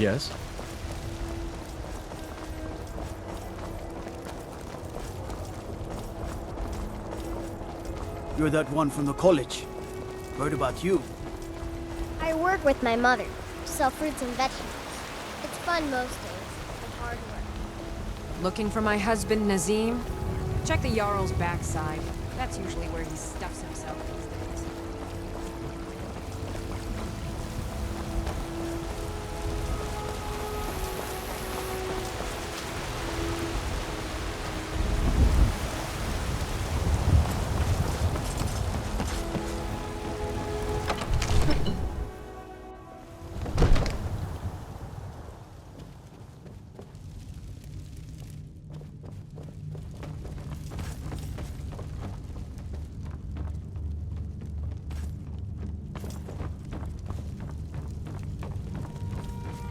Yes? You're that one from the college. Heard about you. I work with my mother. Sell fruits and vegetables. It's fun most days, but hard work. Looking for my husband, Nazim? Check the Jarl's backside. That's usually where he stuffs himself these days.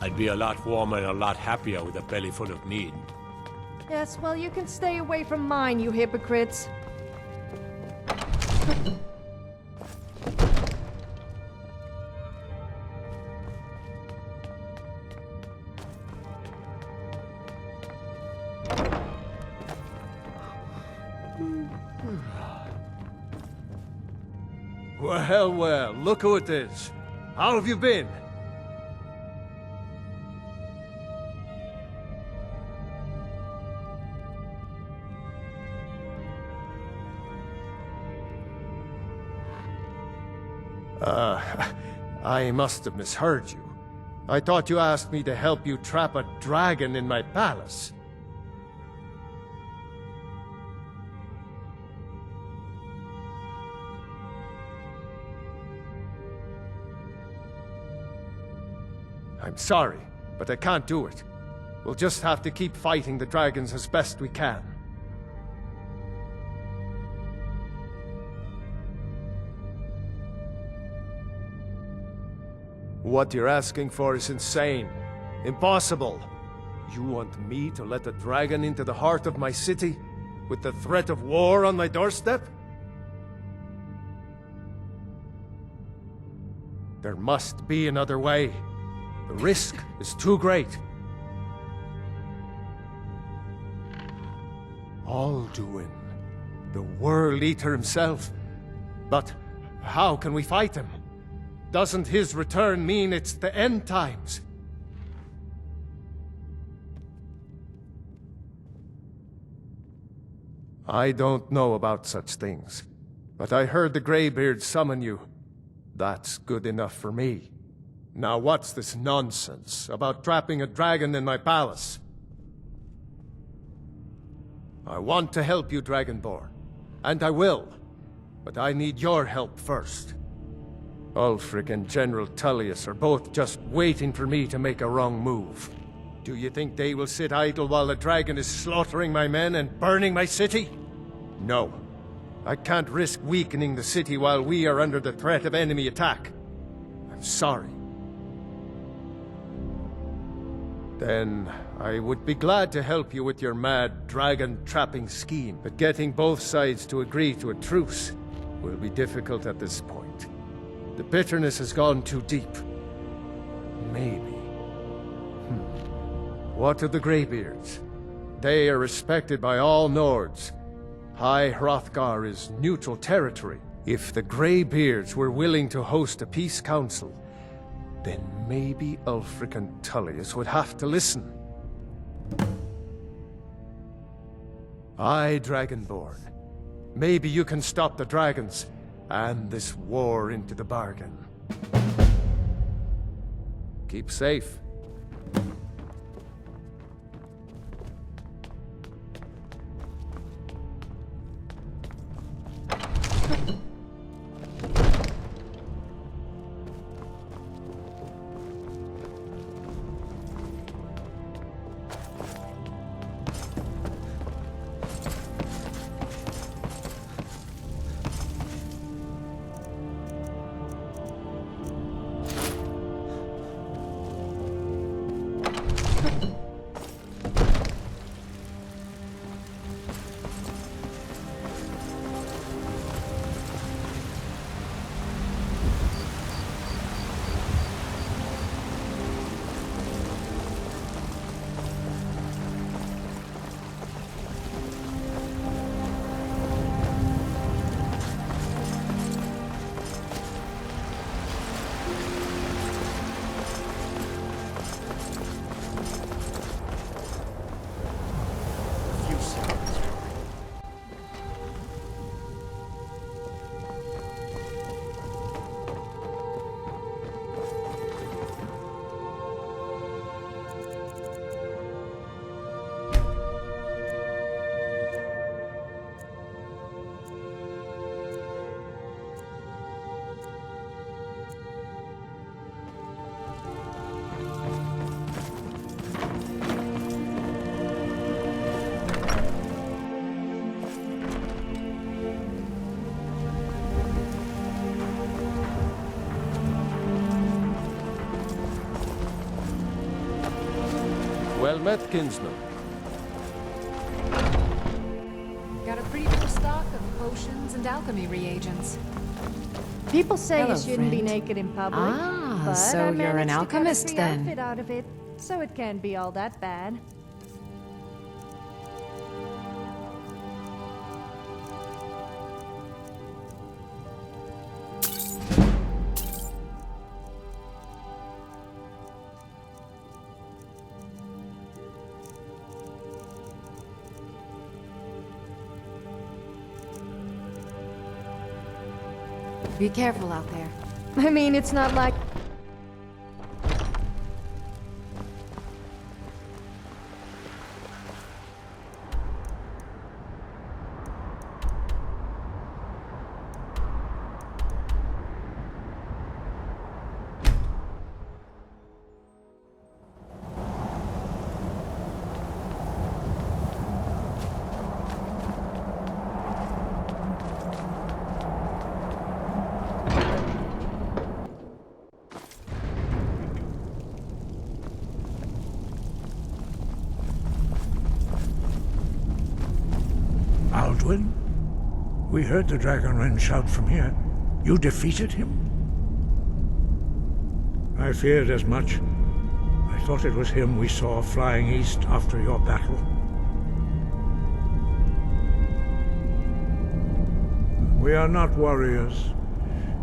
I'd be a lot warmer and a lot happier with a belly full of meat. Yes, well, you can stay away from mine, you hypocrites. Well, well, look who it is. How have you been? I must have misheard you. I thought you asked me to help you trap a dragon in my palace. I'm sorry, but I can't do it. We'll just have to keep fighting the dragons as best we can. What you're asking for is insane. Impossible. You want me to let a dragon into the heart of my city, with the threat of war on my doorstep? There must be another way. The risk is too great. Alduin, the World Eater himself. But how can we fight him? Doesn't his return mean it's the end times? I don't know about such things, but I heard the Greybeard summon you. That's good enough for me. Now what's this nonsense about trapping a dragon in my palace? I want to help you, Dragonborn, and I will, but I need your help first. Ulfric and General Tullius are both just waiting for me to make a wrong move. Do you think they will sit idle while the dragon is slaughtering my men and burning my city? No. I can't risk weakening the city while we are under the threat of enemy attack. I'm sorry. Then I would be glad to help you with your mad dragon-trapping scheme, but getting both sides to agree to a truce will be difficult at this point. The bitterness has gone too deep. Maybe. What of the Greybeards? They are respected by all Nords. High Hrothgar is neutral territory. If the Greybeards were willing to host a peace council, then maybe Ulfric and Tullius would have to listen. Aye, Dragonborn. Maybe you can stop the dragons, and this war into the bargain. Keep safe. Well met, kinsman. Got a pretty full stock of potions and alchemy reagents. People say Hello, you shouldn't be friend. naked in public. Ah, but so I you're an managed to get a alchemist free then. outfit out of it, so it can't be all that bad. Be careful out there. I mean, it's not like... Alduin? We heard the Dragonren shout from here. You defeated him? I feared as much. I thought it was him we saw flying east after your battle. We are not warriors.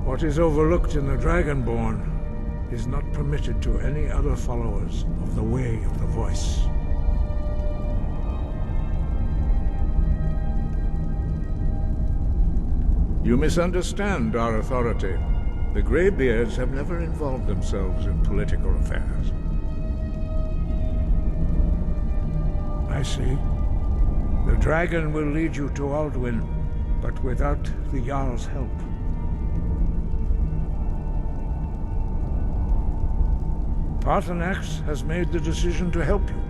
What is overlooked in the Dragonborn is not permitted to any other followers of the Way of the Voice. You misunderstand our authority. The Greybeards have never involved themselves in political affairs. I see. The dragon will lead you to Alduin, but without the Jarl's help. Paarthurnax has made the decision to help you.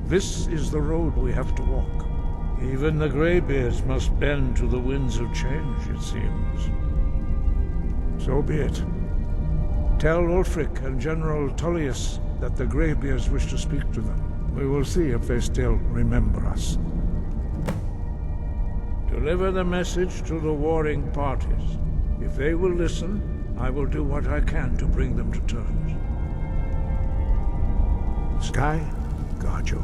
This is the road we have to walk. Even the Greybeards must bend to the winds of change, it seems. So be it. Tell Ulfric and General Tullius that the Greybeards wish to speak to them. We will see if they still remember us. Deliver the message to the warring parties. If they will listen, I will do what I can to bring them to terms. Sky, guard you.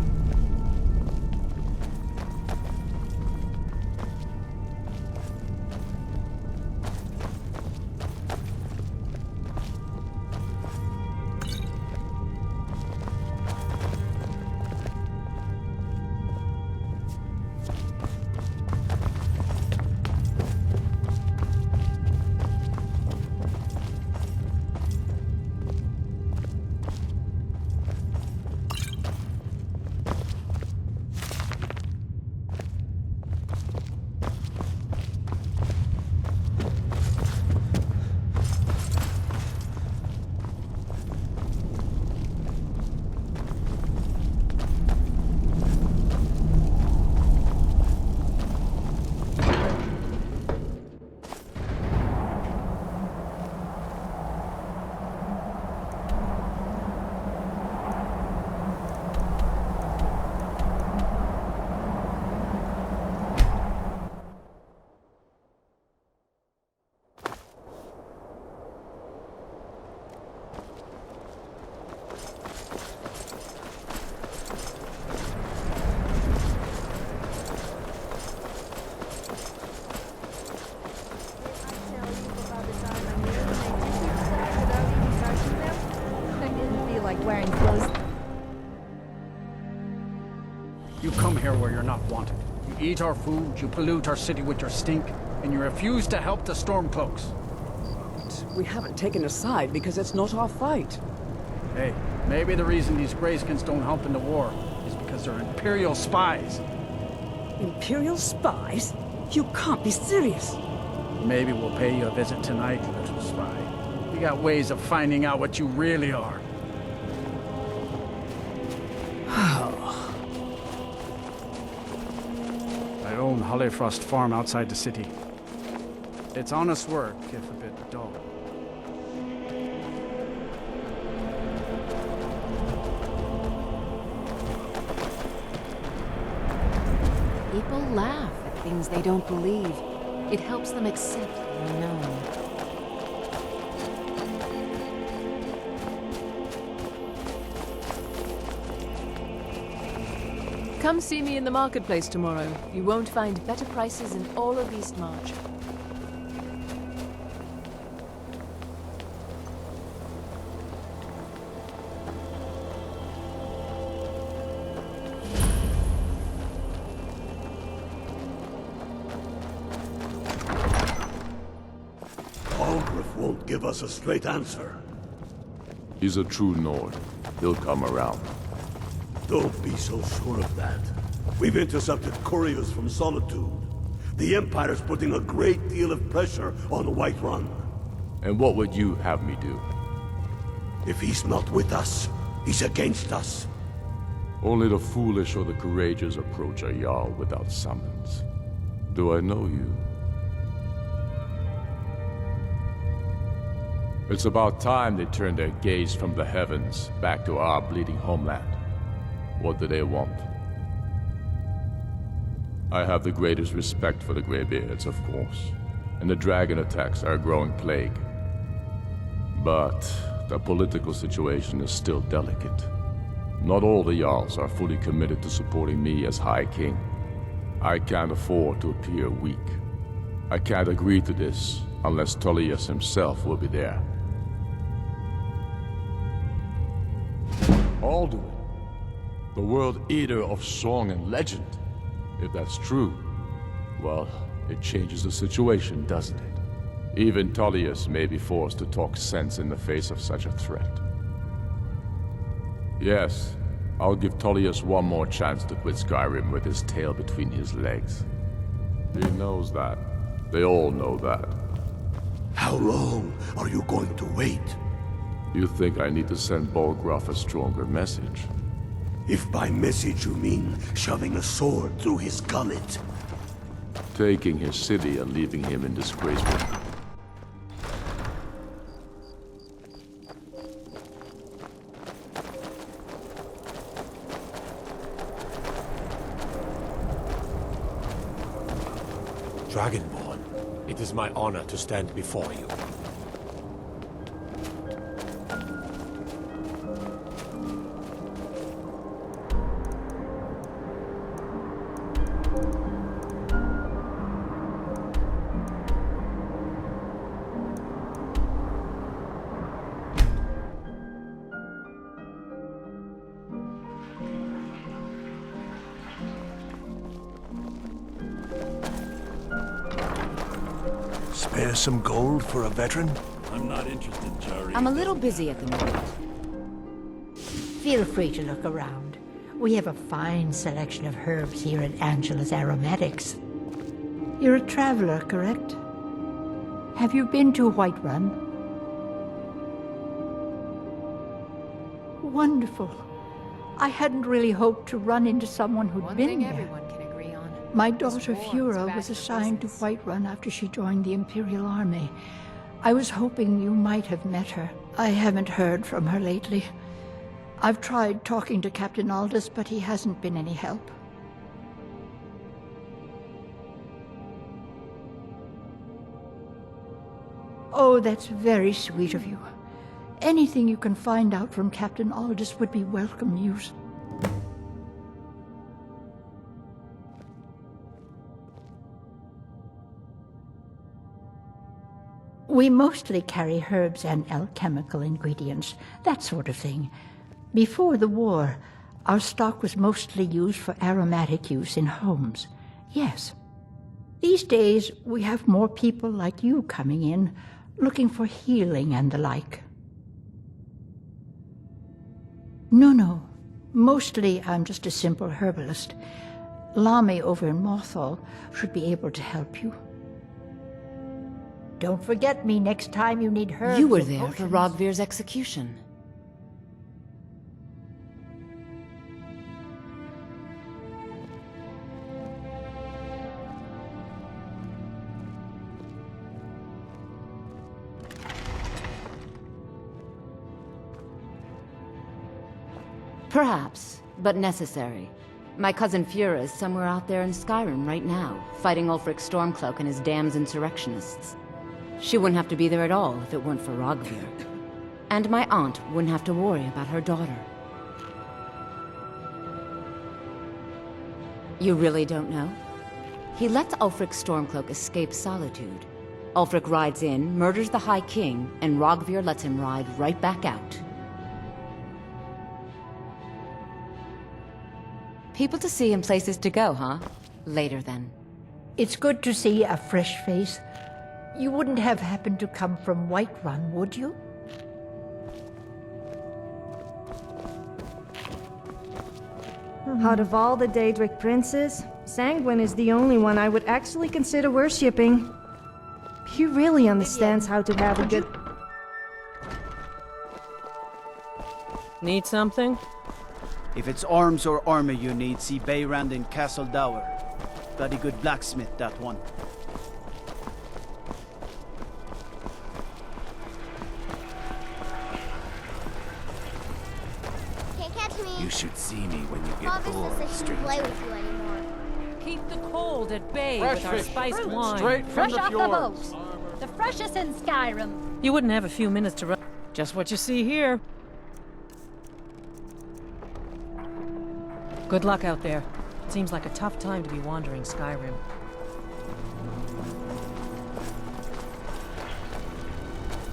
Wearing clothes. You come here where you're not wanted. You eat our food, you pollute our city with your stink, and you refuse to help the Stormcloaks. We haven't taken a side because it's not our fight. Hey, maybe the reason these Greyskins don't help in the war is because they're Imperial spies. Imperial spies? You can't be serious. Maybe we'll pay you a visit tonight, little spy. We got ways of finding out what you really are. I own Hollifrost Farm outside the city. It's honest work, if a bit dull. People laugh at things they don't believe. It helps them accept the unknown. Come see me in the marketplace tomorrow. You won't find better prices in all of Eastmarch. Won't give us a straight answer. He's a true Nord. He'll come around. Don't be so sure of that. We've intercepted couriers from Solitude. The Empire's putting a great deal of pressure on Whiterun. And what would you have me do? If he's not with us, he's against us. Only the foolish or the courageous approach a Jarl without summons. Do I know you? It's about time they turned their gaze from the heavens back to our bleeding homeland. What do they want? I have the greatest respect for the Greybeards, of course, and the dragon attacks are a growing plague. But the political situation is still delicate. Not all the Jarls are fully committed to supporting me as High King. I can't afford to appear weak. I can't agree to this unless Tullius himself will be there. Alduin, the World Eater of song and legend. If that's true, well, it changes the situation, doesn't it? Even Tullius may be forced to talk sense in the face of such a threat. Yes, I'll give Tullius one more chance to quit Skyrim with his tail between his legs. He knows that. They all know that. How long are you going to wait? You think I need to send Bolgraf a stronger message? If by message you mean shoving a sword through his gullet. Taking his city and leaving him in disgrace. Dragonborn, it is my honor to stand before you. Spare some gold for a veteran? I'm not interested, Jerry. I'm a little busy at the moment. Feel free to look around. We have a fine selection of herbs here at Angela's Aromatics. You're a traveler, correct? Have you been to Whiterun? Wonderful. I hadn't really hoped to run into someone who'd One been thing there. everyone can agree on. My daughter This war Fura bad was for assigned to business. Whiterun after she joined the Imperial Army. I was hoping you might have met her. I haven't heard from her lately. I've tried talking to Captain Aldous, but he hasn't been any help. Oh, that's very sweet of you. Anything you can find out from Captain Aldous would be welcome news. We mostly carry herbs and alchemical ingredients, that sort of thing. Before the war, our stock was mostly used for aromatic use in homes. Yes. These days, we have more people like you coming in, looking for healing and the like. No. Mostly, I'm just a simple herbalist. Lami over in Mothall should be able to help you. Don't forget me next time you need herbs. You were and there for potions. Hrothgar's execution. Perhaps, but necessary. My cousin Fura is somewhere out there in Skyrim right now, fighting Ulfric Stormcloak and his damned insurrectionists. She wouldn't have to be there at all if it weren't for Hrothgar. And my aunt wouldn't have to worry about her daughter. You really don't know? He lets Ulfric Stormcloak escape solitude. Ulfric rides in, murders the High King, and Hrothgar lets him ride right back out. People to see and places to go, huh? Later, then. It's good to see a fresh face. You wouldn't have happened to come from Whiterun, would you? Out of all the Daedric princes, Sanguine is the only one I would actually consider worshipping. He really understands how to have a good... Need something? If it's arms or armor you need, see Beyrand in Castle Dower. Bloody good blacksmith, that one. Can't catch me. You should see me when you get Father bored, says I shouldn't play stranger. with you anymore. Keep the cold at bay Fresh with our fish, spiced wine. straight from Fresh the off the fjords. boat. The freshest in Skyrim. You wouldn't have a few minutes to run. Just what you see here. Good luck out there. Seems like a tough time to be wandering Skyrim.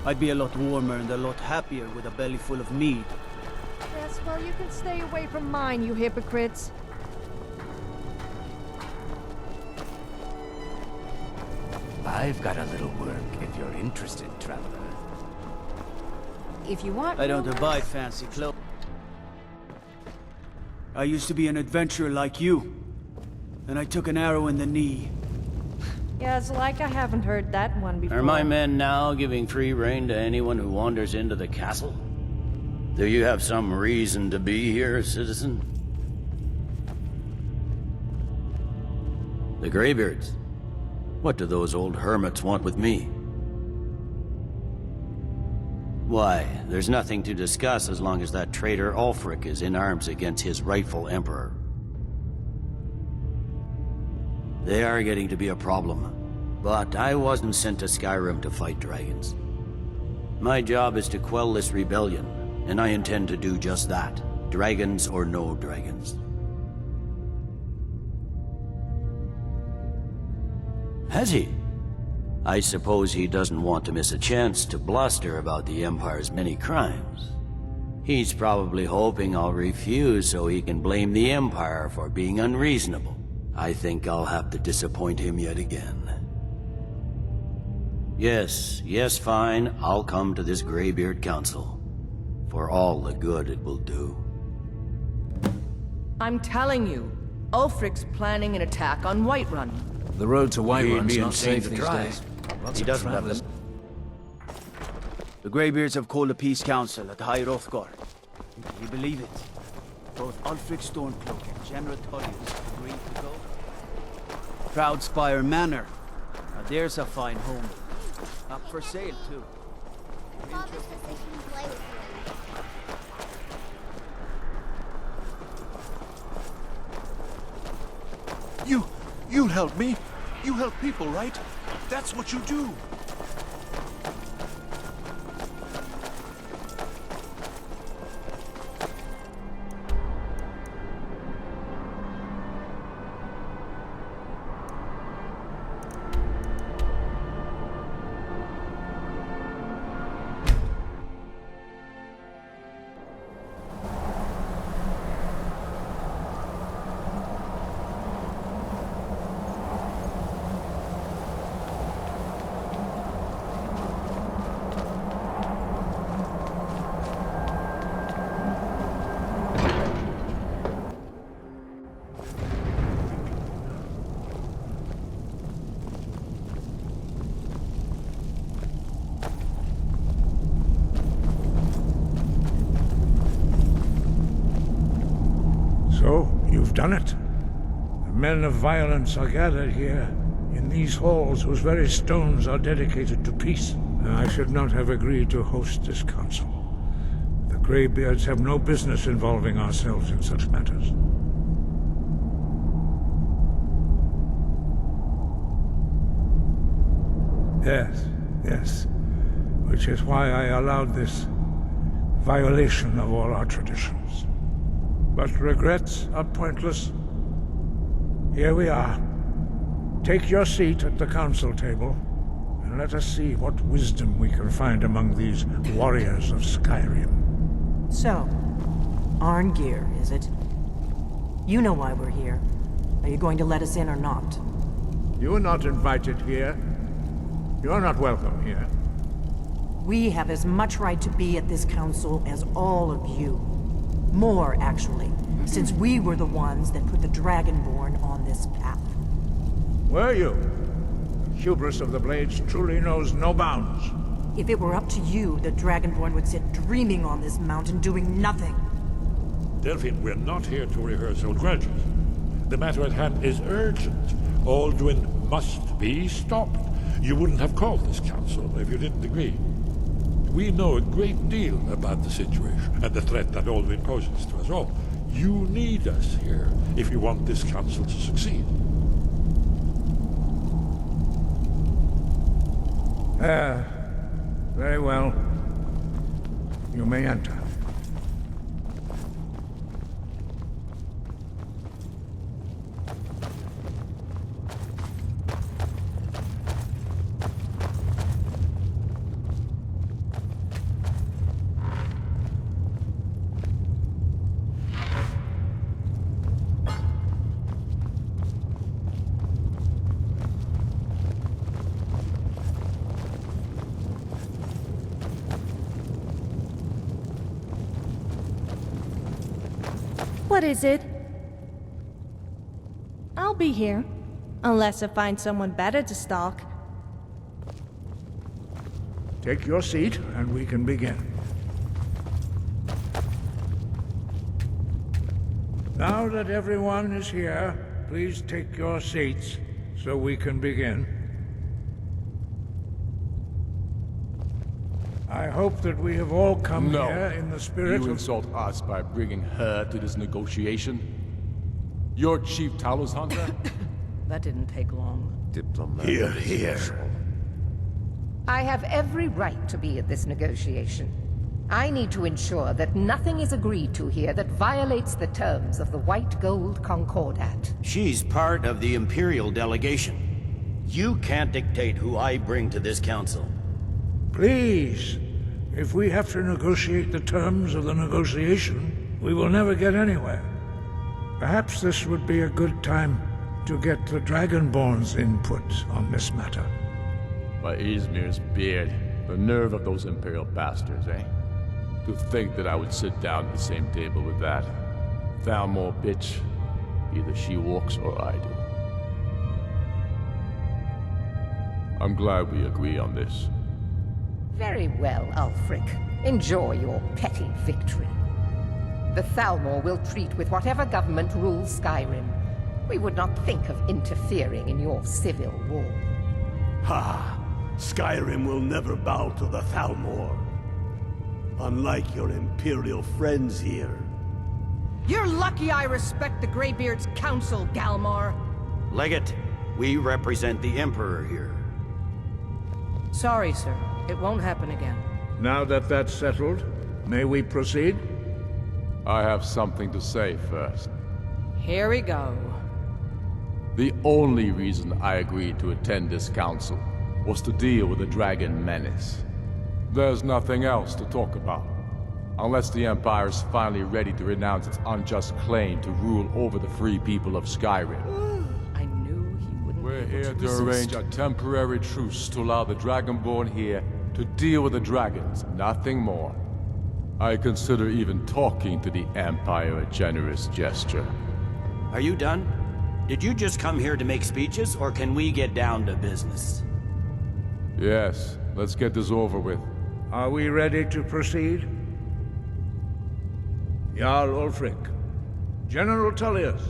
I'd be a lot warmer and a lot happier with a belly full of mead. Yes, well, you can stay away from mine, you hypocrites. I've got a little work if you're interested, traveler. If you want... I don't buy fancy clothes. I used to be an adventurer like you. Then I took an arrow in the knee. Yeah, it's like I haven't heard that one before. Are my men now giving free rein to anyone who wanders into the castle? Do you have some reason to be here, citizen? The Greybeards. What do those old hermits want with me? Why, there's nothing to discuss as long as that traitor Ulfric is in arms against his rightful emperor. They are getting to be a problem, but I wasn't sent to Skyrim to fight dragons. My job is to quell this rebellion, and I intend to do just that, dragons or no dragons. Has he? I suppose he doesn't want to miss a chance to bluster about the Empire's many crimes. He's probably hoping I'll refuse so he can blame the Empire for being unreasonable. I think I'll have to disappoint him yet again. Yes, fine. I'll come to this Greybeard Council. For all the good it will do. I'm telling you, Ulfric's planning an attack on Whiterun. The road to Whiterun's He'd be not insane safe to these try. days. Lots He of doesn't have travelers. The Greybeards have called a peace council at High Hrothgar. Can you believe it? Both Ulfric Stormcloak and General Tullius agreed to go. Proudspire Manor. Now there's a fine home. Up for sale, too. Father says I shouldn't play with you anymore. You help me. You help people, right? That's what you do. So, you've done it. The men of violence are gathered here, in these halls whose very stones are dedicated to peace. I should not have agreed to host this council. The Greybeards have no business involving ourselves in such matters. Yes, yes. Which is why I allowed this violation of all our traditions. But regrets are pointless. Here we are. Take your seat at the council table, and let us see what wisdom we can find among these warriors of Skyrim. So, Arngeir, is it? You know why we're here. Are you going to let us in or not? You are not invited here. You are not welcome here. We have as much right to be at this council as all of you. More, actually, since we were the ones that put the Dragonborn on this path. Were you? The hubris of the Blades truly knows no bounds. If it were up to you, the Dragonborn would sit dreaming on this mountain doing nothing. Delphine, we're not here to rehearse old grudges. The matter at hand is urgent. Alduin must be stopped. You wouldn't have called this council if you didn't agree. We know a great deal about the situation and the threat that Alduin poses to us all. You need us here if you want this council to succeed. Very well. You may enter. What is it? I'll be here. Unless I find someone better to stalk. Take your seat, and we can begin. Now that everyone is here, please take your seats so we can begin. I hope that we have all come here in the spirit You of... insult us by bringing her to this negotiation? You're Chief Talos Hunter? That didn't take long. Diplomat. Here. I have every right to be at this negotiation. I need to ensure that nothing is agreed to here that violates the terms of the White Gold Concordat. She's part of the Imperial delegation. You can't dictate who I bring to this council. Please, if we have to negotiate the terms of the negotiation, we will never get anywhere. Perhaps this would be a good time to get the Dragonborn's input on this matter. By Izmir's beard, the nerve of those Imperial bastards, eh? To think that I would sit down at the same table with that. Thalmor bitch. Either she walks or I do. I'm glad we agree on this. Very well, Ulfric. Enjoy your petty victory. The Thalmor will treat with whatever government rules Skyrim. We would not think of interfering in your civil war. Ha! Skyrim will never bow to the Thalmor. Unlike your Imperial friends here. You're lucky I respect the Greybeard's counsel, Galmar. Legate, we represent the Emperor here. Sorry, sir. It won't happen again. Now that that's settled, may we proceed? I have something to say first. Here we go. The only reason I agreed to attend this council was to deal with the dragon menace. There's nothing else to talk about. Unless the Empire is finally ready to renounce its unjust claim to rule over the free people of Skyrim. I knew he wouldn't We're be able here to to resist. arrange a temporary truce to allow the Dragonborn here to deal with the dragons, nothing more. I consider even talking to the Empire a generous gesture. Are you done? Did you just come here to make speeches, or can we get down to business? Yes, let's get this over with. Are we ready to proceed? Jarl Ulfric, General Tullius,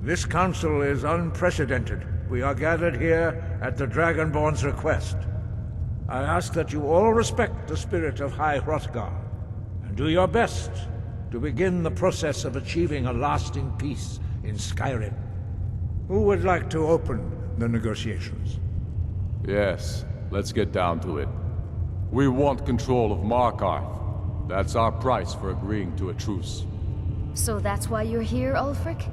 this council is unprecedented. We are gathered here at the Dragonborn's request. I ask that you all respect the spirit of High Hrothgar, and do your best to begin the process of achieving a lasting peace in Skyrim. Who would like to open the negotiations? Yes, let's get down to it. We want control of Markarth. That's our price for agreeing to a truce. So that's why you're here, Ulfric?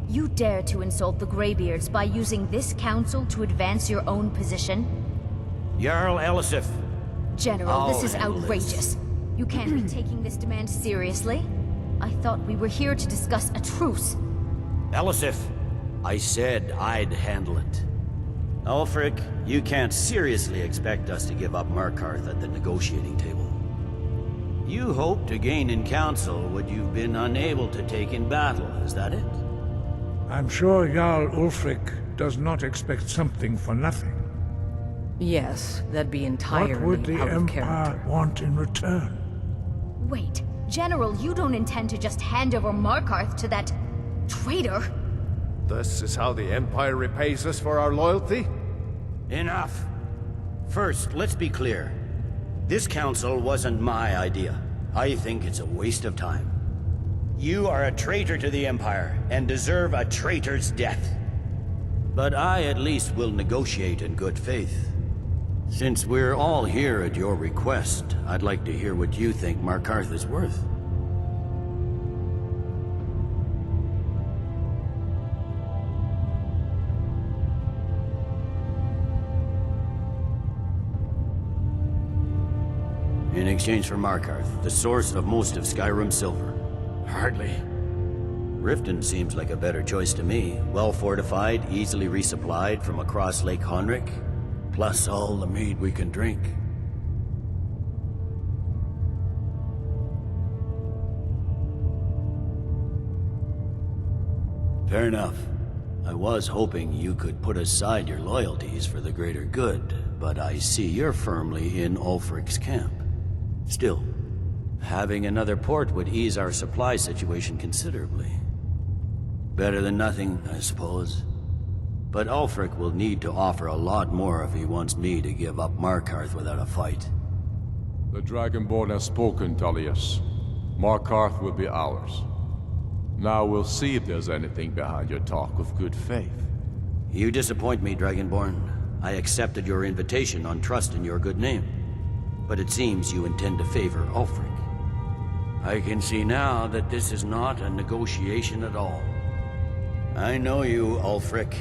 You dare to insult the Greybeards by using this council to advance your own position? Jarl Elisif. General, this is outrageous. You can't be taking this demand seriously. I thought we were here to discuss a truce. Elisif, I said I'd handle it. Ulfric, you can't seriously expect us to give up Markarth at the negotiating table. You hope to gain in council what you've been unable to take in battle, is that it? I'm sure Jarl Ulfric does not expect something for nothing. Yes, that'd be entirely What would the out of Empire character. want in return? Wait, General, you don't intend to just hand over Markarth to that traitor? This is how the Empire repays us for our loyalty? Enough. First, let's be clear. This council wasn't my idea. I think it's a waste of time. You are a traitor to the Empire, and deserve a traitor's death. But I at least will negotiate in good faith. Since we're all here at your request, I'd like to hear what you think Markarth is worth. In exchange for Markarth, the source of most of Skyrim's silver. Hardly. Riften seems like a better choice to me. Well fortified, easily resupplied from across Lake Honric, plus all the mead we can drink. Fair enough. I was hoping you could put aside your loyalties for the greater good, but I see you're firmly in Ulfric's camp. Still, having another port would ease our supply situation considerably. Better than nothing, I suppose. But Ulfric will need to offer a lot more if he wants me to give up Markarth without a fight. The Dragonborn has spoken, Tullius. Markarth will be ours. Now we'll see if there's anything behind your talk of good faith. You disappoint me, Dragonborn. I accepted your invitation on trust in your good name. But it seems you intend to favor Ulfric. I can see now that this is not a negotiation at all. I know you, Ulfric.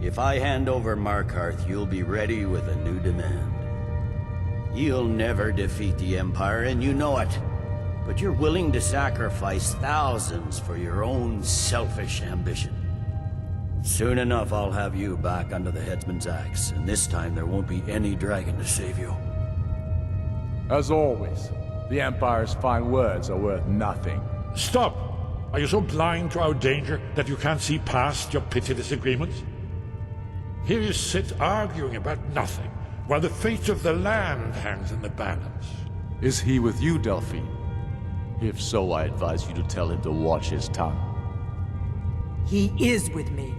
If I hand over Markarth, you'll be ready with a new demand. You'll never defeat the Empire, and you know it. But you're willing to sacrifice thousands for your own selfish ambition. Soon enough, I'll have you back under the headsman's axe, and this time there won't be any dragon to save you. As always, the Empire's fine words are worth nothing. Stop! Are you so blind to our danger that you can't see past your petty disagreements? Here you sit arguing about nothing, while the fate of the land hangs in the balance. Is he with you, Delphine? If so, I advise you to tell him to watch his tongue. He is with me.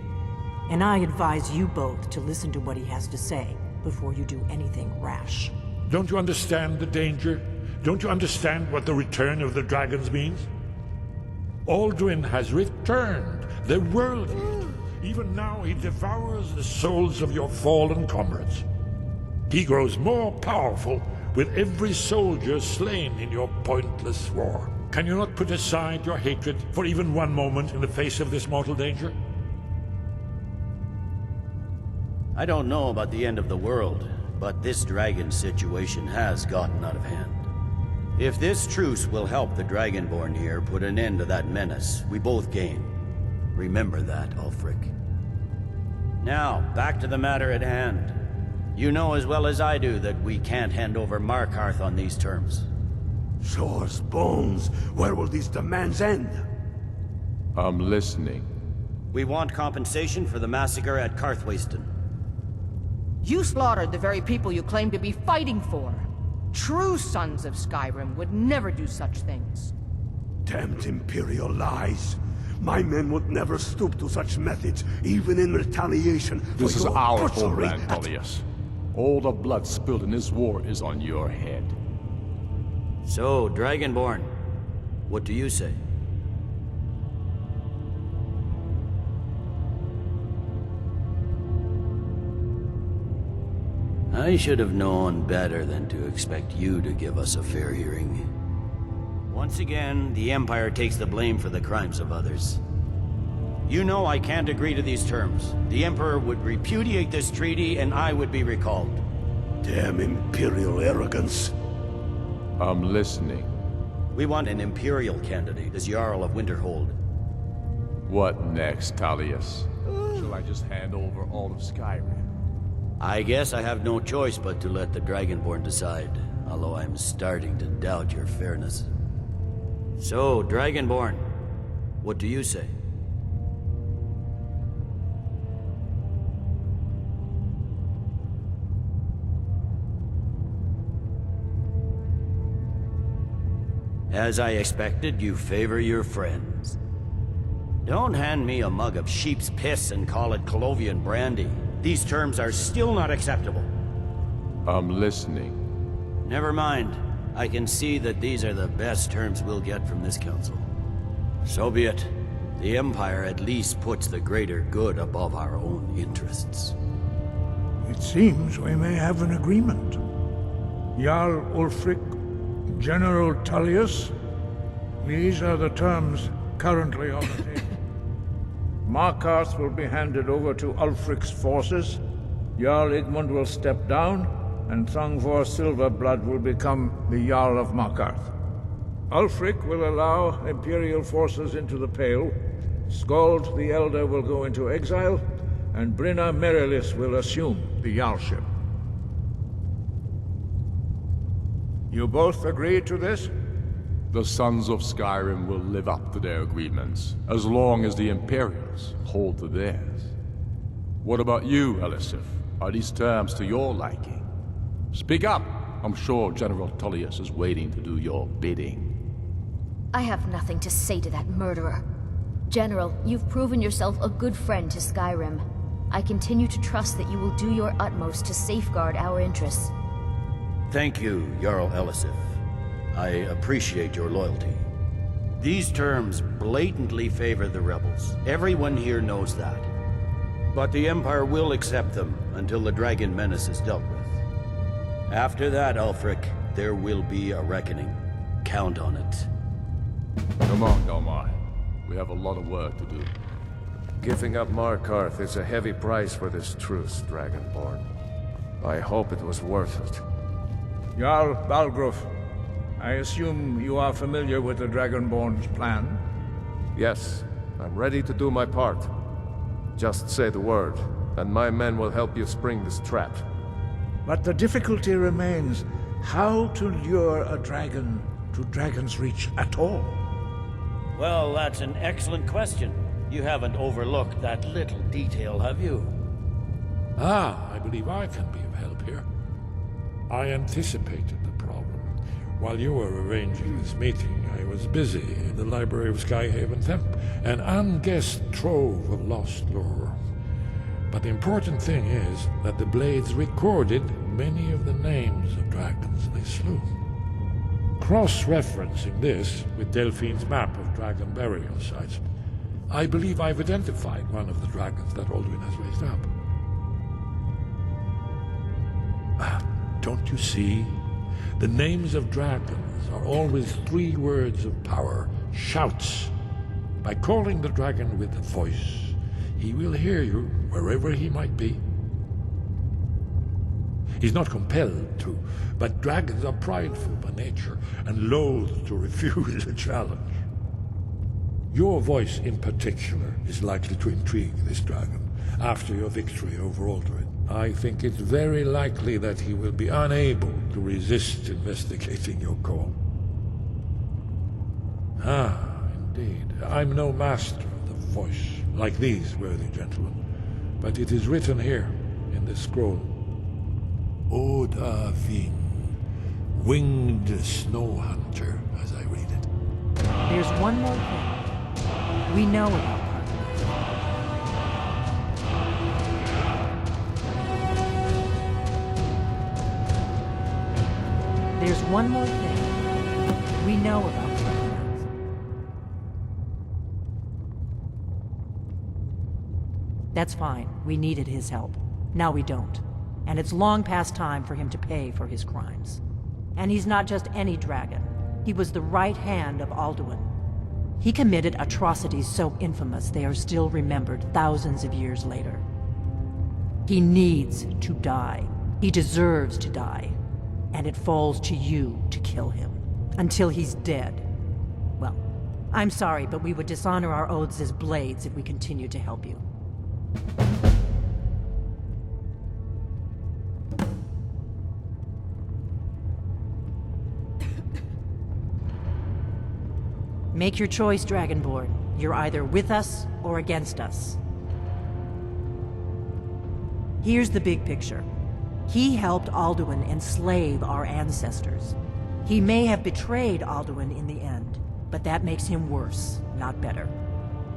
And I advise you both to listen to what he has to say before you do anything rash. Don't you understand the danger? Don't you understand what the return of the dragons means? Alduin has returned, the world eater. Even now he devours the souls of your fallen comrades. He grows more powerful with every soldier slain in your pointless war. Can you not put aside your hatred for even one moment in the face of this mortal danger? I don't know about the end of the world, but this dragon situation has gotten out of hand. If this truce will help the Dragonborn here put an end to that menace, we both gain. Remember that, Ulfric. Now, back to the matter at hand. You know as well as I do that we can't hand over Markarth on these terms. Shores, bones, where will these demands end? I'm listening. We want compensation for the massacre at Karthwasten. You slaughtered the very people you claim to be fighting for. True sons of Skyrim would never do such things. Damned Imperial lies. My men would never stoop to such methods, even in retaliation for This is your our butchery homeland, Tullius. All the blood spilled in this war is on your head. So, Dragonborn, what do you say? I should have known better than to expect you to give us a fair hearing. Once again, the Empire takes the blame for the crimes of others. You know I can't agree to these terms. The Emperor would repudiate this treaty and I would be recalled. Damn Imperial arrogance. I'm listening. We want an Imperial candidate as Jarl of Winterhold. What next, Tullius? Shall I just hand over all of Skyrim? I guess I have no choice but to let the Dragonborn decide, although I'm starting to doubt your fairness. So, Dragonborn, what do you say? As I expected, you favor your friends. Don't hand me a mug of sheep's piss and call it Colovian brandy. These terms are still not acceptable. I'm listening. Never mind. I can see that these are the best terms we'll get from this council. So be it. The Empire at least puts the greater good above our own interests. It seems we may have an agreement. Jarl Ulfric, General Tullius, these are the terms currently on the table. Markarth will be handed over to Ulfric's forces, Jarl Igmund will step down, and Thungvor Silverblood will become the Jarl of Markarth. Ulfric will allow Imperial forces into the Pale, Skald the Elder will go into exile, and Brynna Merilis will assume the Jarlship. You both agree to this? The Sons of Skyrim will live up to their agreements, as long as the Imperials hold to theirs. What about you, Elisif? Are these terms to your liking? Speak up! I'm sure General Tullius is waiting to do your bidding. I have nothing to say to that murderer. General, you've proven yourself a good friend to Skyrim. I continue to trust that you will do your utmost to safeguard our interests. Thank you, Jarl Elisif. I appreciate your loyalty. These terms blatantly favor the rebels. Everyone here knows that. But the Empire will accept them until the Dragon Menace is dealt with. After that, Ulfric, there will be a reckoning. Count on it. Come on, Galmar. We have a lot of work to do. Giving up Markarth is a heavy price for this truce, Dragonborn. I hope it was worth it. Jarl Balgruuf, I assume you are familiar with the Dragonborn's plan? Yes, I'm ready to do my part. Just say the word, and my men will help you spring this trap. But the difficulty remains how to lure a dragon to Dragon's Reach at all. Well, that's an excellent question. You haven't overlooked that little detail, have you? I believe I can be of help here. I anticipated the problem. While you were arranging this meeting, I was busy in the library of Skyhaven Temp, an unguessed trove of lost lore. But the important thing is that the Blades recorded many of the names of dragons they slew. Cross-referencing this with Delphine's map of dragon burial sites, I believe I've identified one of the dragons that Alduin has raised up. Don't you see? The names of dragons are always 3 words of power, shouts. By calling the dragon with a voice, he will hear you wherever he might be. He's not compelled to, but dragons are prideful by nature and loath to refuse a challenge. Your voice in particular is likely to intrigue this dragon after your victory over Alduin. I think it's very likely that he will be unable to resist investigating your call. Indeed. I'm no master of the voice, like these worthy gentlemen, but it is written here in this scroll. Oda Vin, winged snow hunter, as I read it. There's one more thing. We know about There's one more thing. We know about Sovngarde. That's fine. We needed his help. Now we don't. and it's long past time for him to pay for his crimes. And he's not just any dragon. He was the right hand of Alduin. He committed atrocities so infamous they are still remembered thousands of years later. He needs to die. He deserves to die. And it falls to you to kill him. Until he's dead. Well, I'm sorry, but we would dishonor our oaths as blades if we continue to help you. Make your choice, Dragonborn. You're either with us or against us. Here's the big picture. He helped Alduin enslave our ancestors. He may have betrayed Alduin in the end, but that makes him worse, not better.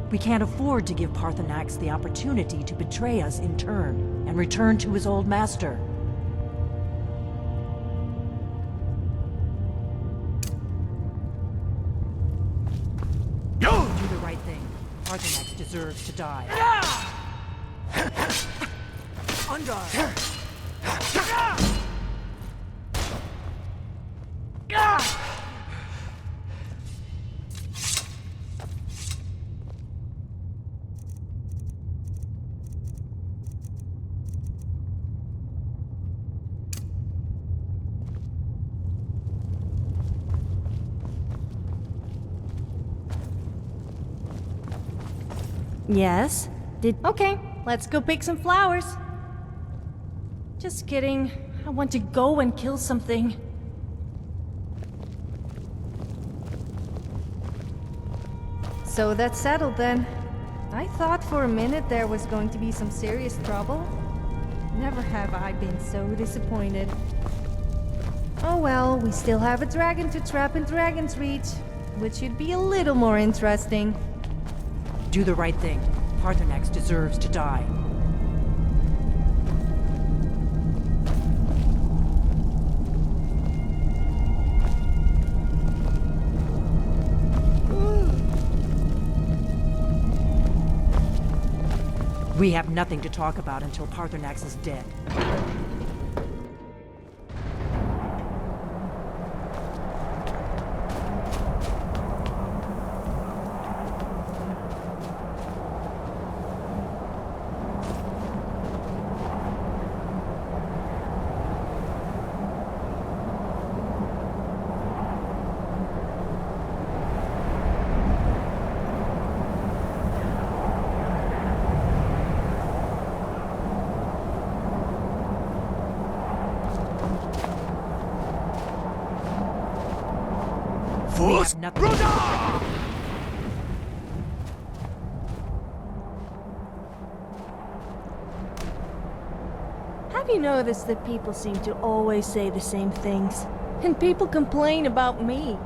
We can't afford to give Paarthurnax the opportunity to betray us in turn and return to his old master. Do the right thing. Paarthurnax deserves to die. Undar! Yes? Okay, let's go pick some flowers. Just kidding. I want to go and kill something. So that's settled then. I thought for a minute there was going to be some serious trouble. Never have I been so disappointed. Oh well, we still have a dragon to trap in Dragon's Reach, which should be a little more interesting. Do the right thing. Paarthurnax deserves to die. We have nothing to talk about until Paarthurnax is dead. Have you noticed that people seem to always say the same things? And people complain about me.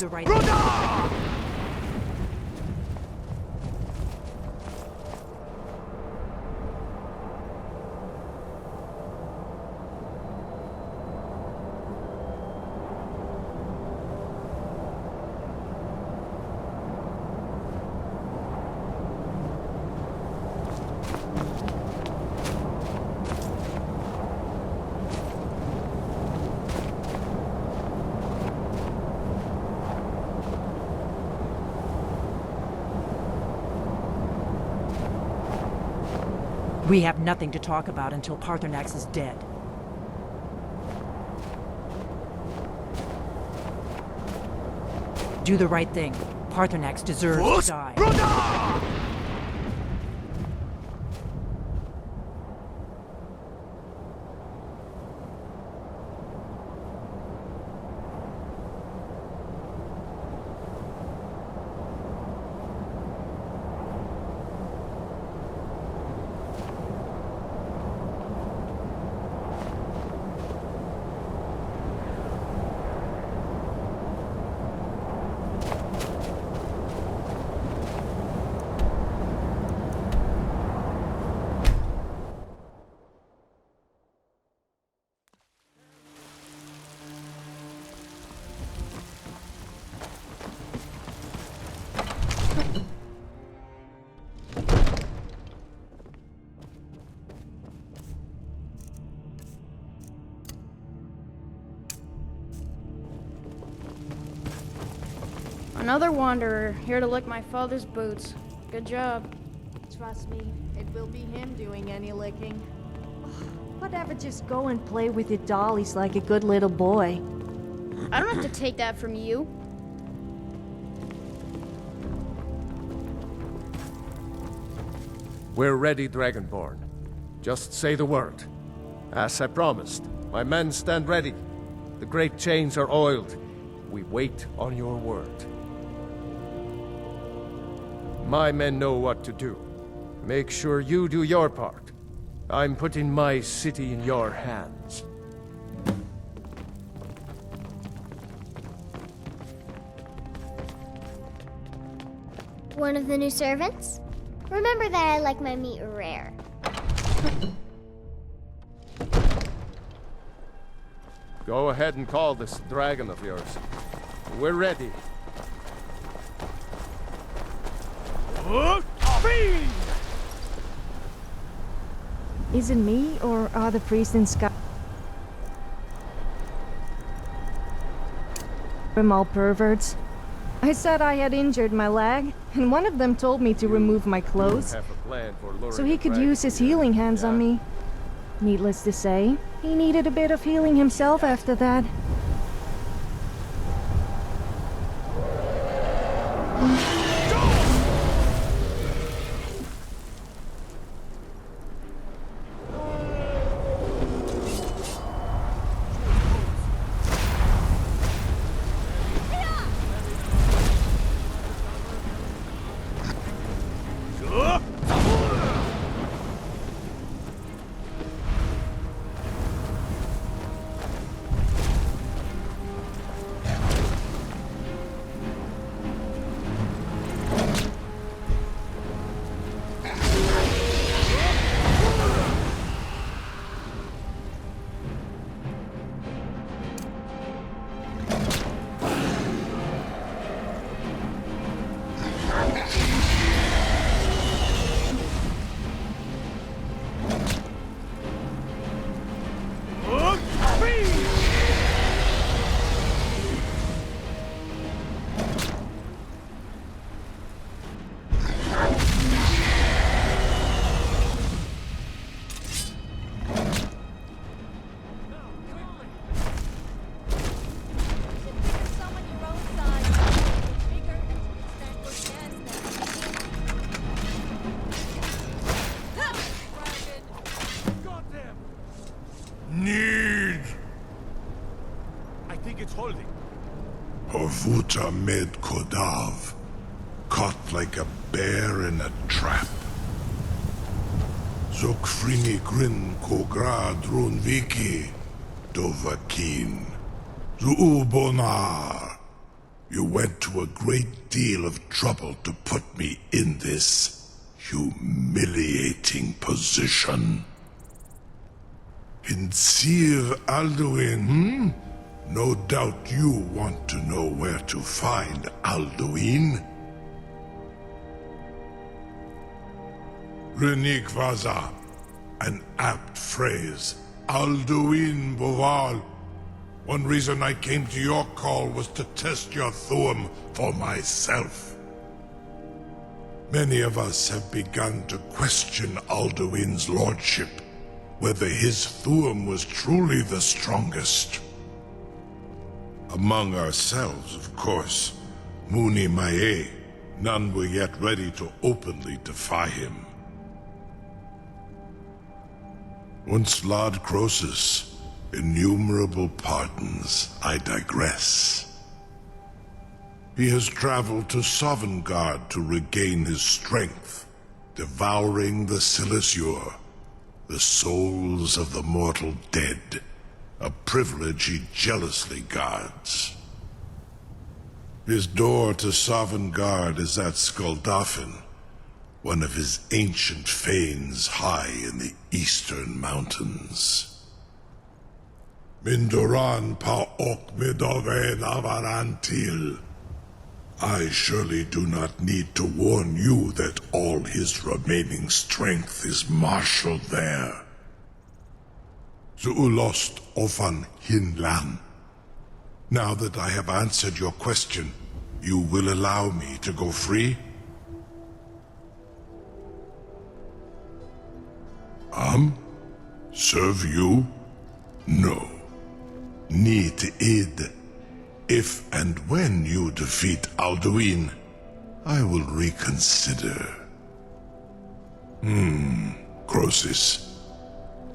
Do the right thing. We have nothing to talk about until Paarthurnax is dead. Do the right thing. Paarthurnax deserves to die. Another wanderer, here to lick my father's boots. Good job. Trust me, it will be him doing any licking. Whatever, just go and play with your dollies like a good little boy. I don't have to take that from you. We're ready, Dragonborn. Just say the word. As I promised, my men stand ready. The great chains are oiled. We wait on your word. My men know what to do. Make sure you do your part. I'm putting my city in your hands. One of the new servants? Remember that I like my meat rare. Go ahead and call this dragon of yours. We're ready. Is it me, or are the priests in Skyrim all perverts? I said I had injured my leg, and one of them told me to remove my clothes, so he could use his healing hands on me. Needless to say, he needed a bit of healing himself after that. Horvuta med Kodav, caught like a bear in a trap. Zokfrini grin Kograd Runviki, Dovakin, Zuubonar. You went to a great deal of trouble to put me in this humiliating position. Hinsir Alduin, No doubt you want to know where to find Alduin. Renikvaza, an apt phrase. Alduin Boval. One reason I came to your call was to test your Thuum for myself. Many of us have begun to question Alduin's lordship, whether his Thuum was truly the strongest. Among ourselves, of course, Muni Mae, none were yet ready to openly defy him. Once Lord Croesus, innumerable pardons, I digress. He has traveled to Sovngarde to regain his strength, devouring the Silesure, the souls of the mortal dead, a privilege he jealously guards. His door to Sovngarde is at Skuldafn, one of his ancient fanes high in the eastern mountains. Mindoran pa ok midove navarantil. I surely do not need to warn you that all his remaining strength is marshaled there. Zuulost ofan hinlan. Now that I have answered your question, you will allow me to go free? Serve you? No. Need id. If and when you defeat Alduin, I will reconsider. Croesus.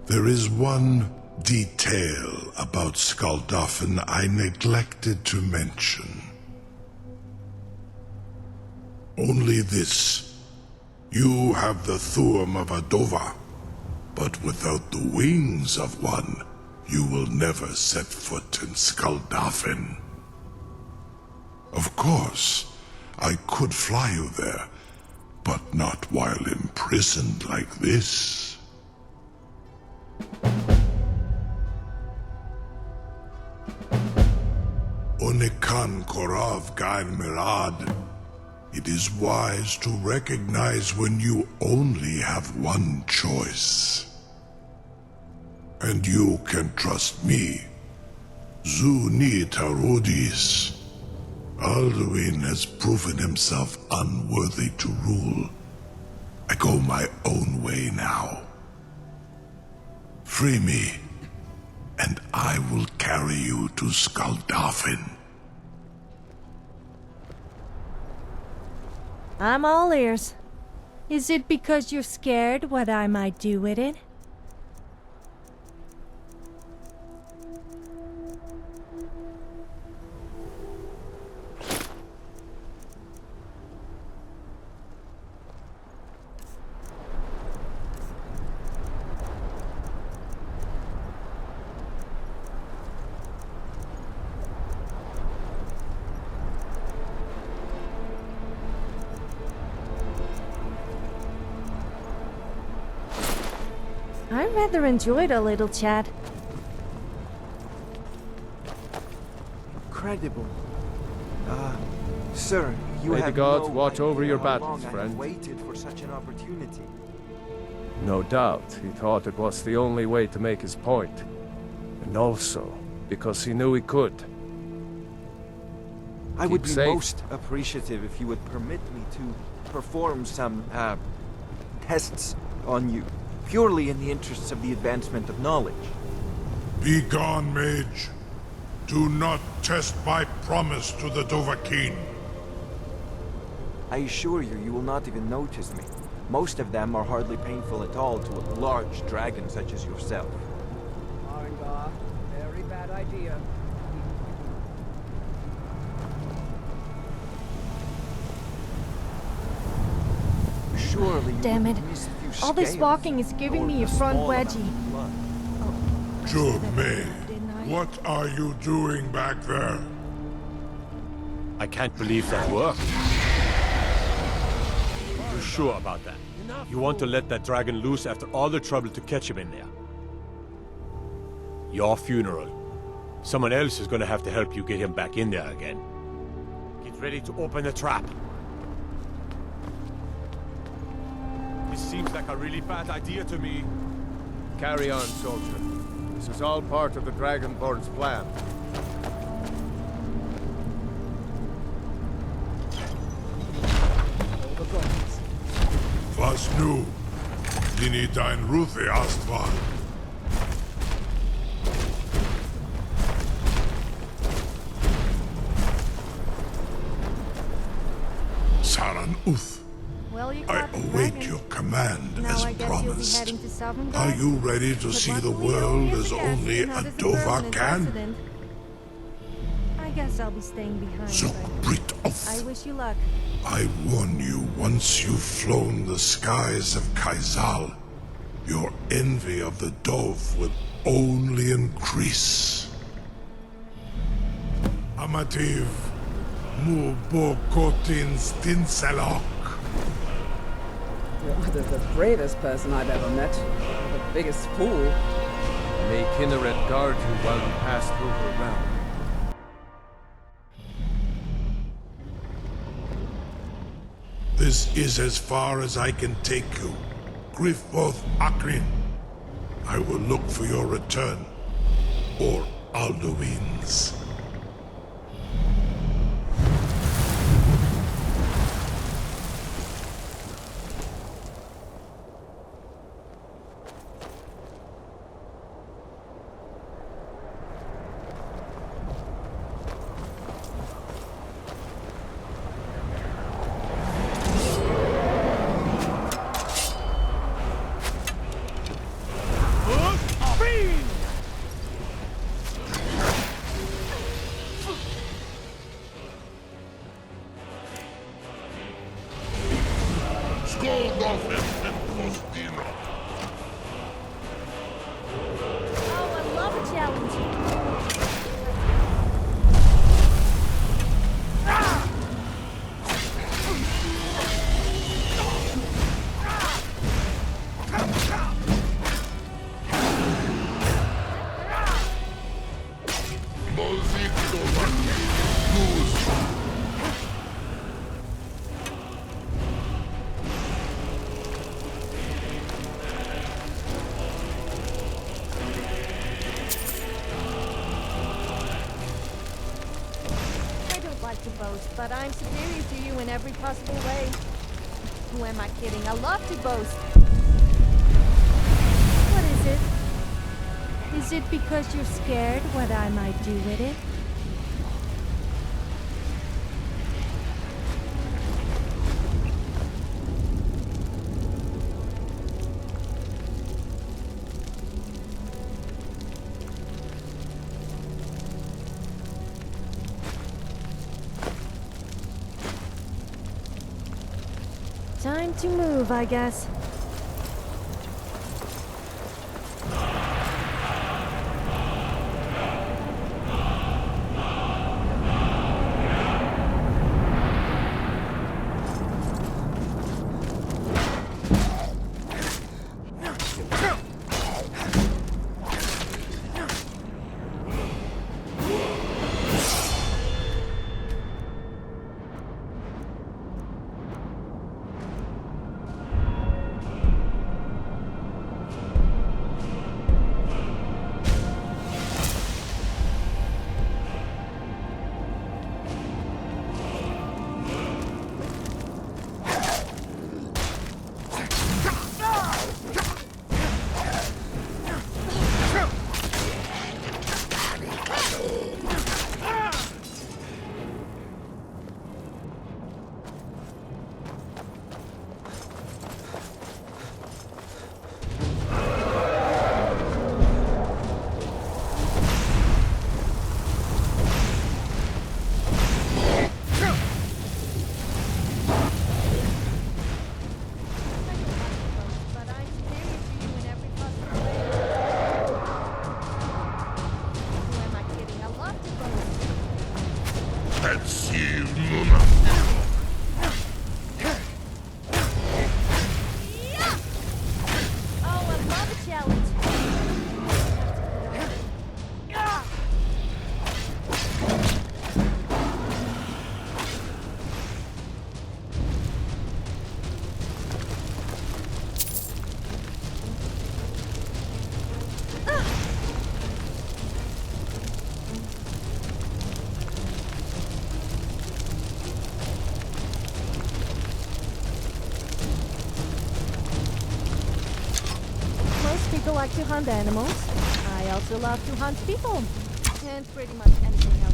There is one detail about Skaldafen I neglected to mention. Only this. You have the thumb of a dova, but without the wings of one, you will never set foot in Skaldafen. Of course, I could fly you there, but not while imprisoned like this. Onikan Korav Gain Mirad. It is wise to recognize when you only have one choice. And you can trust me. Zuni Tarudis. Alduin has proven himself unworthy to rule. I go my own way now. Free me, and I will carry you to Skaldafen. I'm all ears. Is it because you're scared what I might do with it? I rather enjoyed a little chat. Incredible. Sir, you May have the gods no watch idea over your how battles, long I friend. have waited for such an opportunity. No doubt, he thought it was the only way to make his point. And also, because he knew he could. I would be safe. most appreciative if you would permit me to perform some, tests on you, purely in the interests of the advancement of knowledge. Be gone, mage. Do not test my promise to the Dovahkiin. I assure you, you will not even notice me. Most of them are hardly painful at all to a large dragon such as yourself. Hrothgar, very bad idea. Surely you Damn it. would miss a few All this scales, walking is giving or me a a front small amount wedgie. of blood. Jermaine, what are you doing back there? I can't believe that worked. You're sure about that? You want to let that dragon loose after all the trouble to catch him in there? Your funeral. Someone else is gonna have to help you get him back in there again. Get ready to open the trap. This seems like a really bad idea to me. Carry on, soldier. This is all part of the Dragonborn's plan. Was nu? Dini dein Ruthi Astval. Saran Uth. Well, you I got the await dragon. your command Now as I guess you'll be promised. heading to Sovngarde. Are you ready to But see the luckily, world is as a guest, only and a not as Dova permanent can? resident. I guess I'll be staying behind. So Brit but of. I wish you luck. I warn you, once you've flown the skies of Kaizal, your envy of the Dove will only increase. Amativ, mu bokotin stinselok. You're the bravest person I've ever met. The biggest fool. May Kinneret guard you while you pass through her realm. This is as far as I can take you. Grifoth Akrin. I will look for your return. Or Alduin's. Oh, I love a challenge. To boast, but I'm superior to you in every possible way. Who am I kidding? I love to boast. What is it? Is it because you're scared what I might do with it? Time to move, I guess. People like to hunt animals. I also love to hunt people. And pretty much anything else.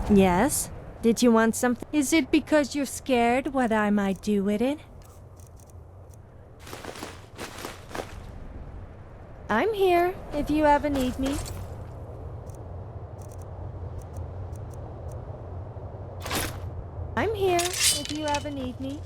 Yes? Did you want something? Is it because you're scared what I might do with it? I'm here if you ever need me. I'm here if you ever need me.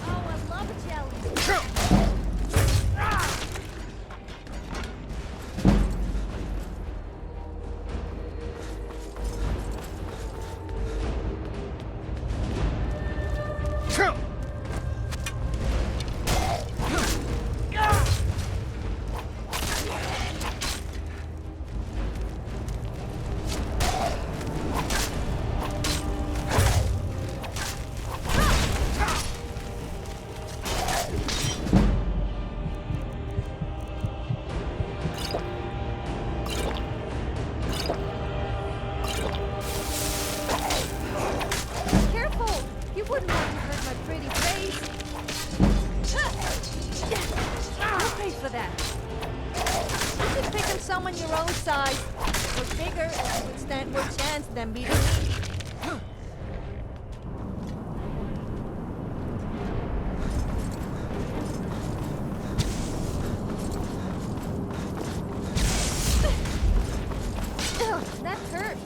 Oh, I love a challenge. of that. You should pick on someone your own size, or bigger, and you would stand more chance than beating me. That hurt.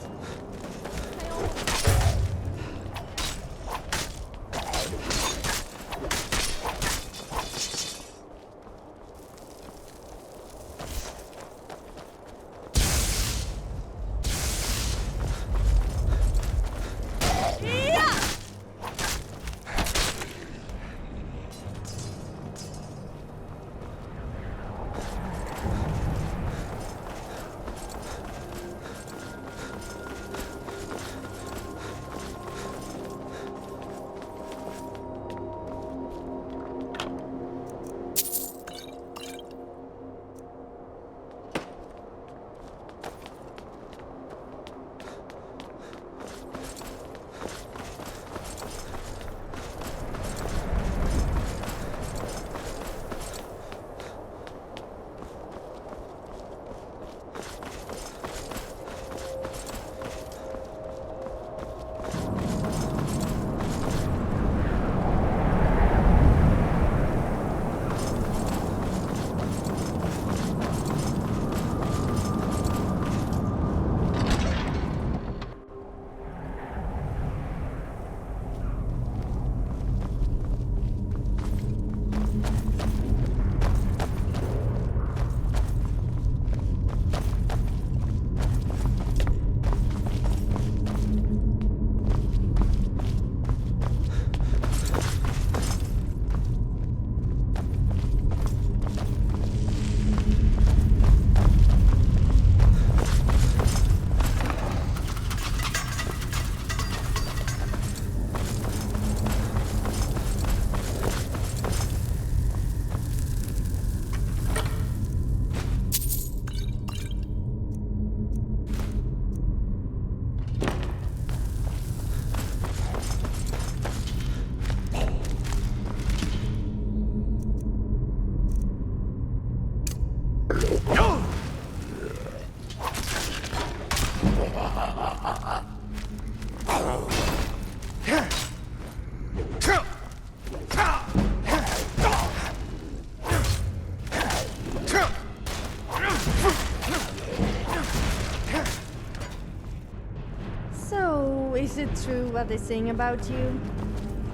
Is it true what they sing about you?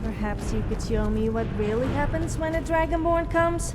Perhaps you could show me what really happens when a Dragonborn comes?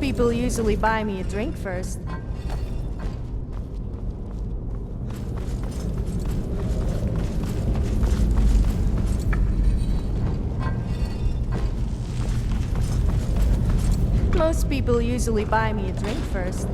people usually buy me a drink first. Most people usually buy me a drink first.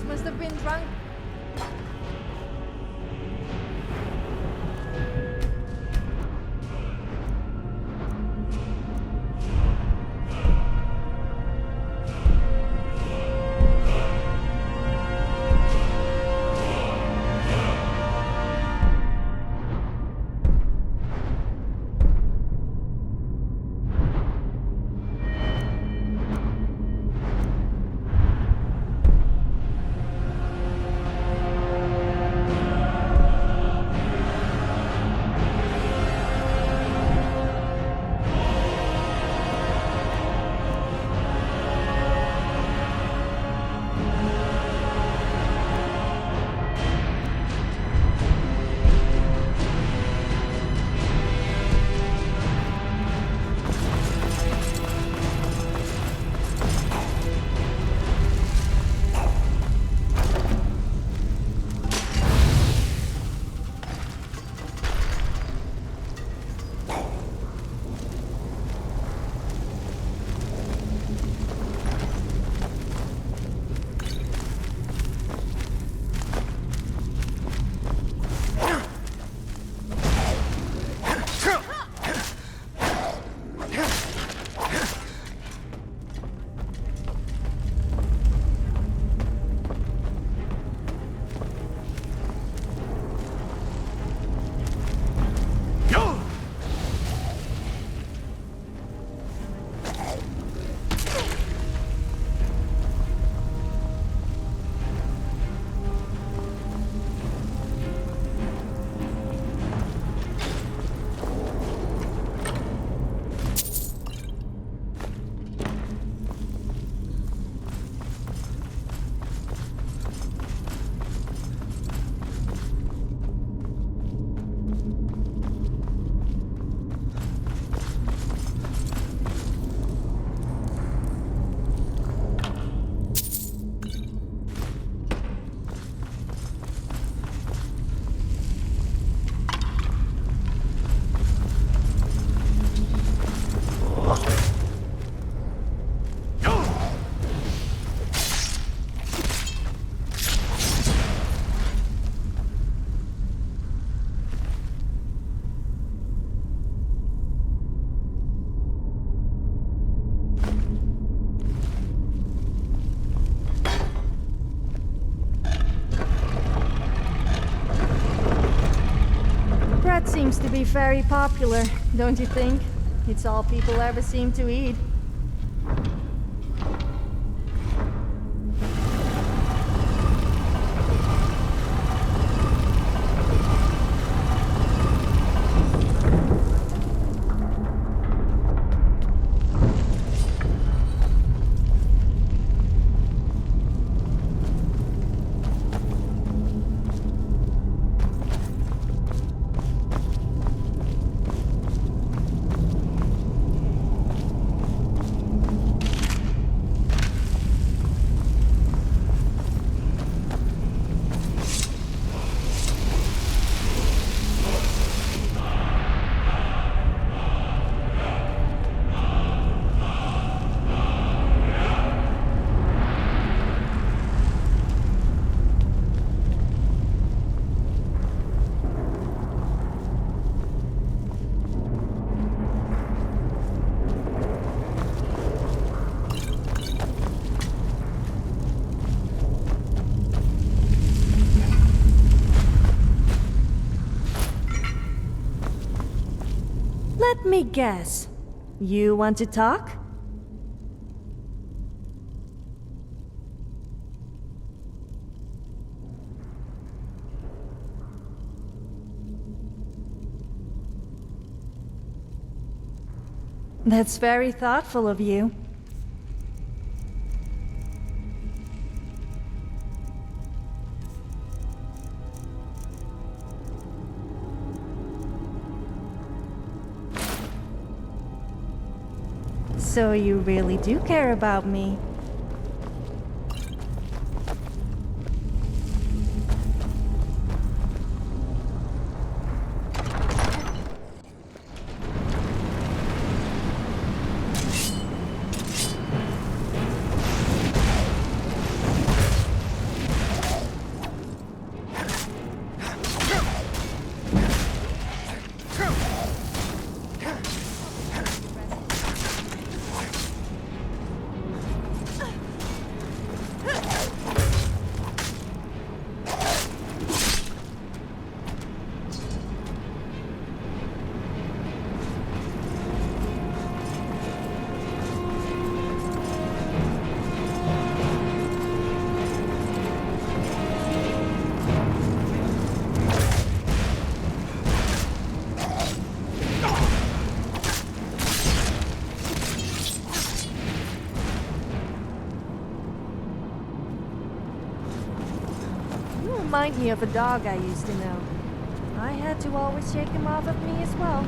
Must have been drunk. Seems to be very popular, don't you think? It's all people ever seem to eat. Let me guess. You want to talk? That's very thoughtful of you. So you really do care about me. Remind me of a dog I used to know. I had to always shake him off of me as well.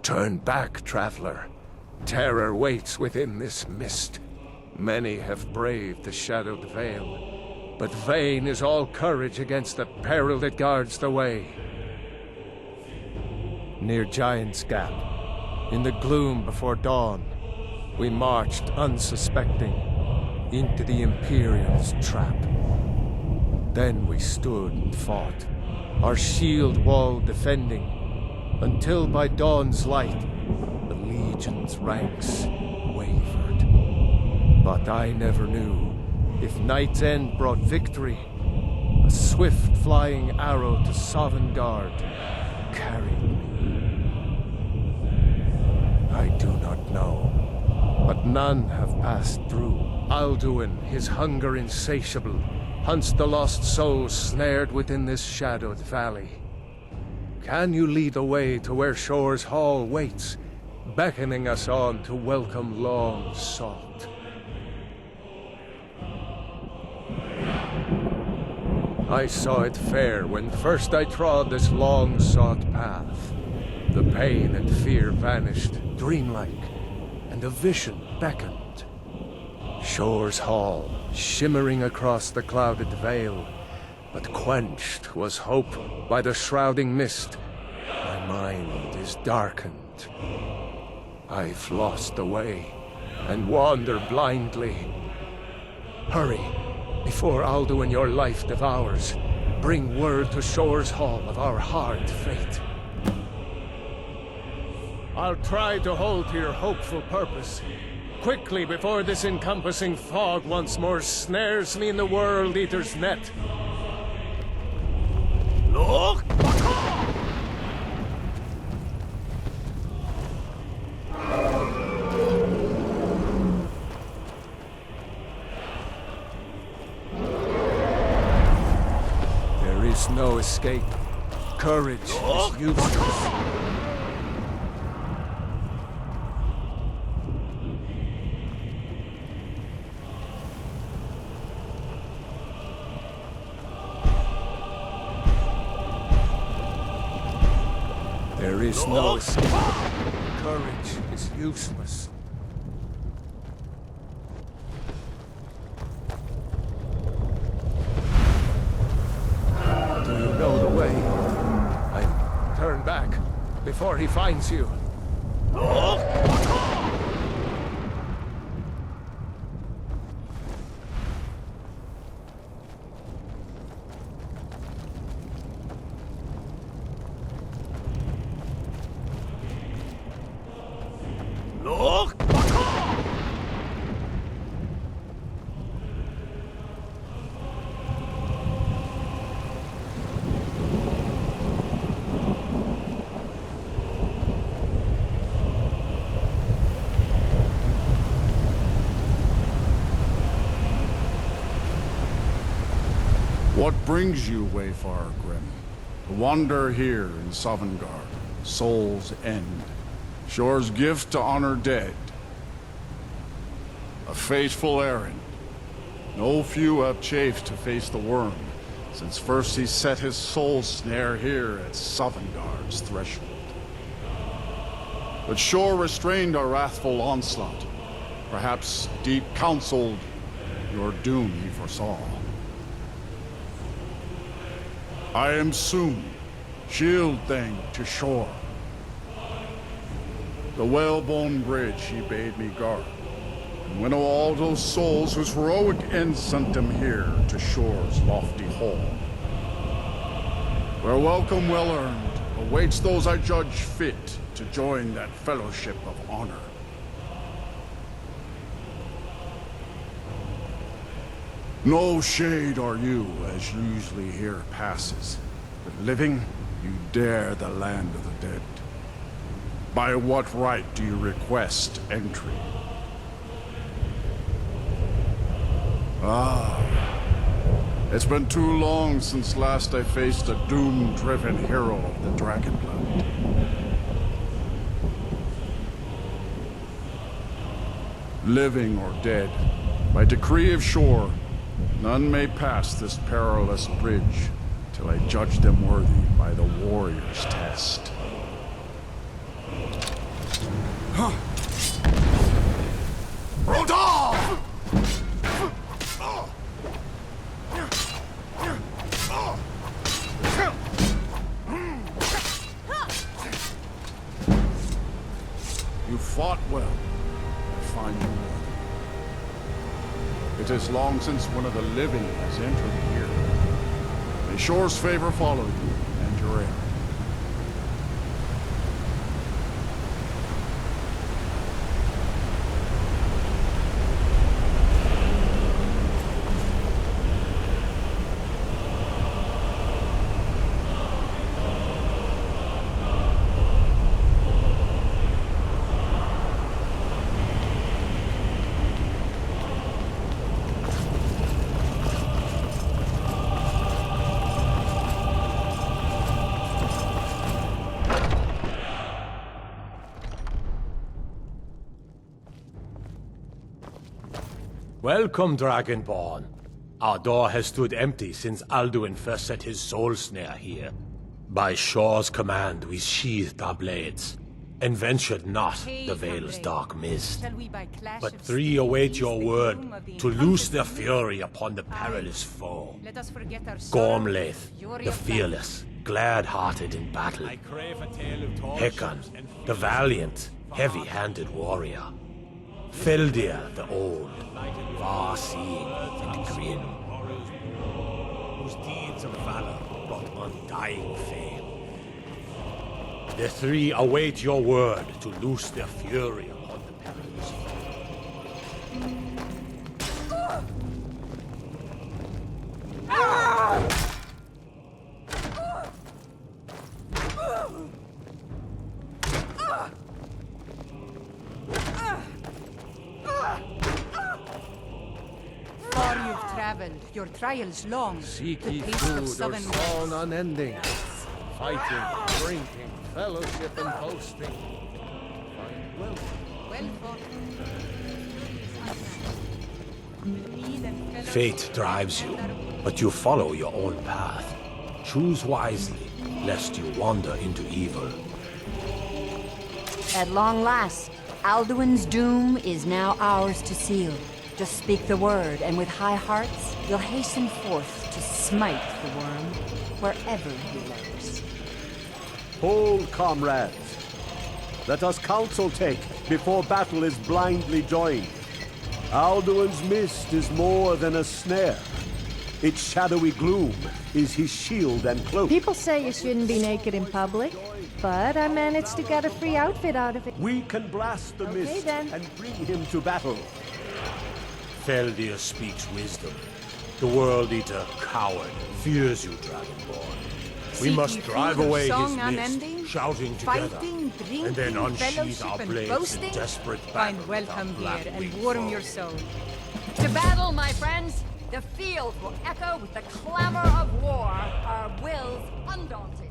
Turn back, traveler. Terror waits within this mist. Many have braved the shadowed veil, but vain is all courage against the peril that guards the way. Near Giant's Gap, in the gloom before dawn, we marched unsuspecting into the Imperial's trap. Then we stood and fought, our shield wall defending, until by dawn's light, the Legion's ranks wavered. But I never knew if Night's End brought victory, a swift flying arrow to Sovngarde carried me. I do not know, but none have passed through. Alduin, his hunger insatiable, hunts the lost souls snared within this shadowed valley. Can you lead the way to where Shore's Hall waits, beckoning us on to welcome long sought? I saw it fair when first I trod this long-sought path. The pain and fear vanished, dreamlike, and a vision beckoned. Shore's Hall, shimmering across the clouded veil, but quenched was hope by the shrouding mist. My mind is darkened. I've lost the way, and wander blindly. Hurry, before Alduin your life devours. Bring word to Shore's Hall of our hard fate. I'll try to hold to your hopeful purpose. Quickly, before this encompassing fog once more snares me in the World Eater's net. Look! There is no escape. Courage is useless. There is no escape. Courage is useless. Do you know the way? Turn back before he finds you. What brings you, Wayfarer Grim? To wander here in Sovngarde, Soul's End, Shore's gift to honor dead. A fateful errand. No few have chafed to face the worm, since first he set his soul snare here at Sovngarde's threshold. But Shore restrained our wrathful onslaught. Perhaps deep counseled your doom he foresaw. I am soon, shield thing to Shore. The whalebone bridge he bade me guard, and winnow all those souls whose heroic end sent them here to Shore's lofty hall. Where welcome well earned awaits those I judge fit to join that fellowship of honor. No shade are you, as usually here passes, but living, you dare the land of the dead. By what right do you request entry? Ah, it's been too long since last I faced a doom-driven hero of the Dragonblood. Living or dead, by decree of Shore, none may pass this perilous bridge till I judge them worthy by the warrior's test. Rodolph! You fought well. I find you worthy. It is long since one of the living has entered here. May Shore's favor follow you and your errand. Welcome, Dragonborn. Our door has stood empty since Alduin first set his soul snare here. By Shaw's command, we sheathed our blades, and ventured not the Vale's dark mist. But three await your word to loose their fury upon the perilous foe. Gormlaith, the fearless, glad-hearted in battle. Hekon, the valiant, heavy-handed warrior. Feldir, the old, far-seeing and grim, whose deeds of valor brought undying fame. The three await your word to loose their fury upon the perilous Far you've traveled, your trials long. Seek The ye pace food of or Sovngarde. song unending, fighting, drinking, fellowship and boasting. Find will. Well fought. Fate drives you, but you follow your own path. Choose wisely, lest you wander into evil. At long last, Alduin's doom is now ours to seal. Just speak the word, and with high hearts, you'll hasten forth to smite the worm, wherever he lurks. Hold, comrades. Let us counsel take before battle is blindly joined. Alduin's mist is more than a snare. Its shadowy gloom is his shield and cloak. People say you shouldn't be naked in public, but I managed to get a free outfit out of it. We can blast the mist and bring him to battle. Feldir speaks wisdom. The World Eater, coward, fears you, Dragonborn. We Seek must ye drive food or away his song mist, unending? shouting together, Fighting, drinking, and then unsheathe fellowship, our and blades in boasting? desperate battle. Find with welcome our black here and winged warm foe. your soul. To battle, my friends! The field will echo with the clamor of war, our wills undaunted.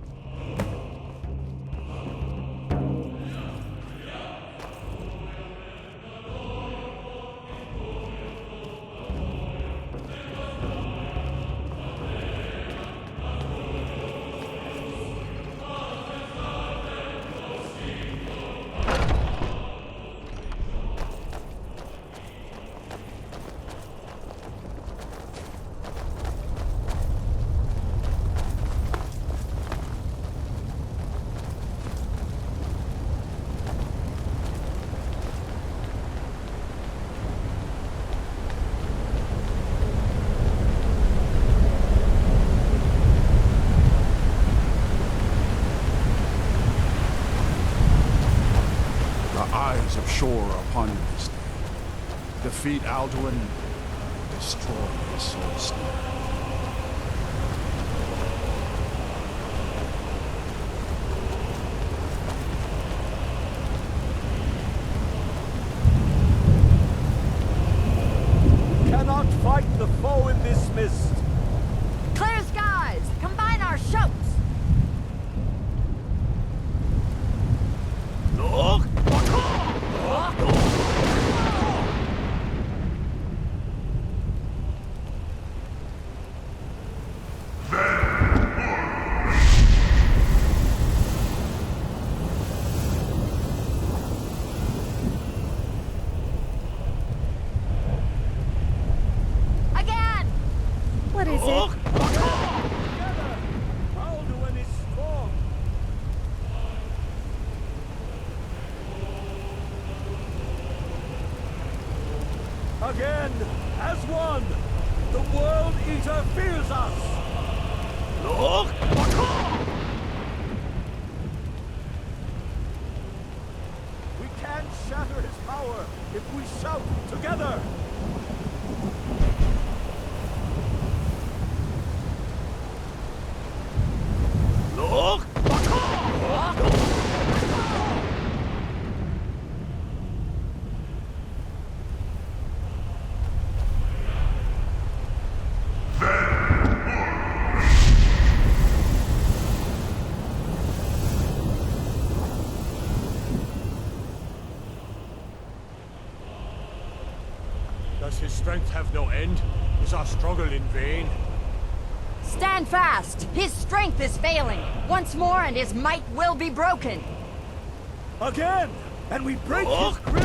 Eyes of shore are upon you this day. Defeat Alduin, destroy his soul snare. Cannot fight the foe in this mist. Clear skies! Combine our shouts! Look! Again! What is it? Alduin is strong. Again, as one, the World Eater fears us. Look! We can't shatter his power if we shout together. Look! his strength have no end? Is our struggle in vain? Stand fast! His strength is failing! Once more and his might will be broken! Again! And we break his grip!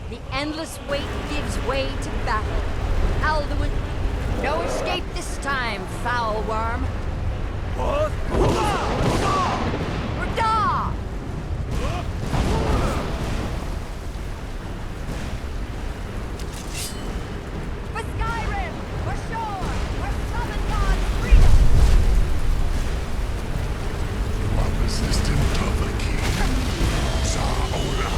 The endless wait gives way to battle. Alduin, no escape this time, foul worm. Rada! For Skyrim! For shore! For Sovngarde freedom! Resistant of the king. Zaola.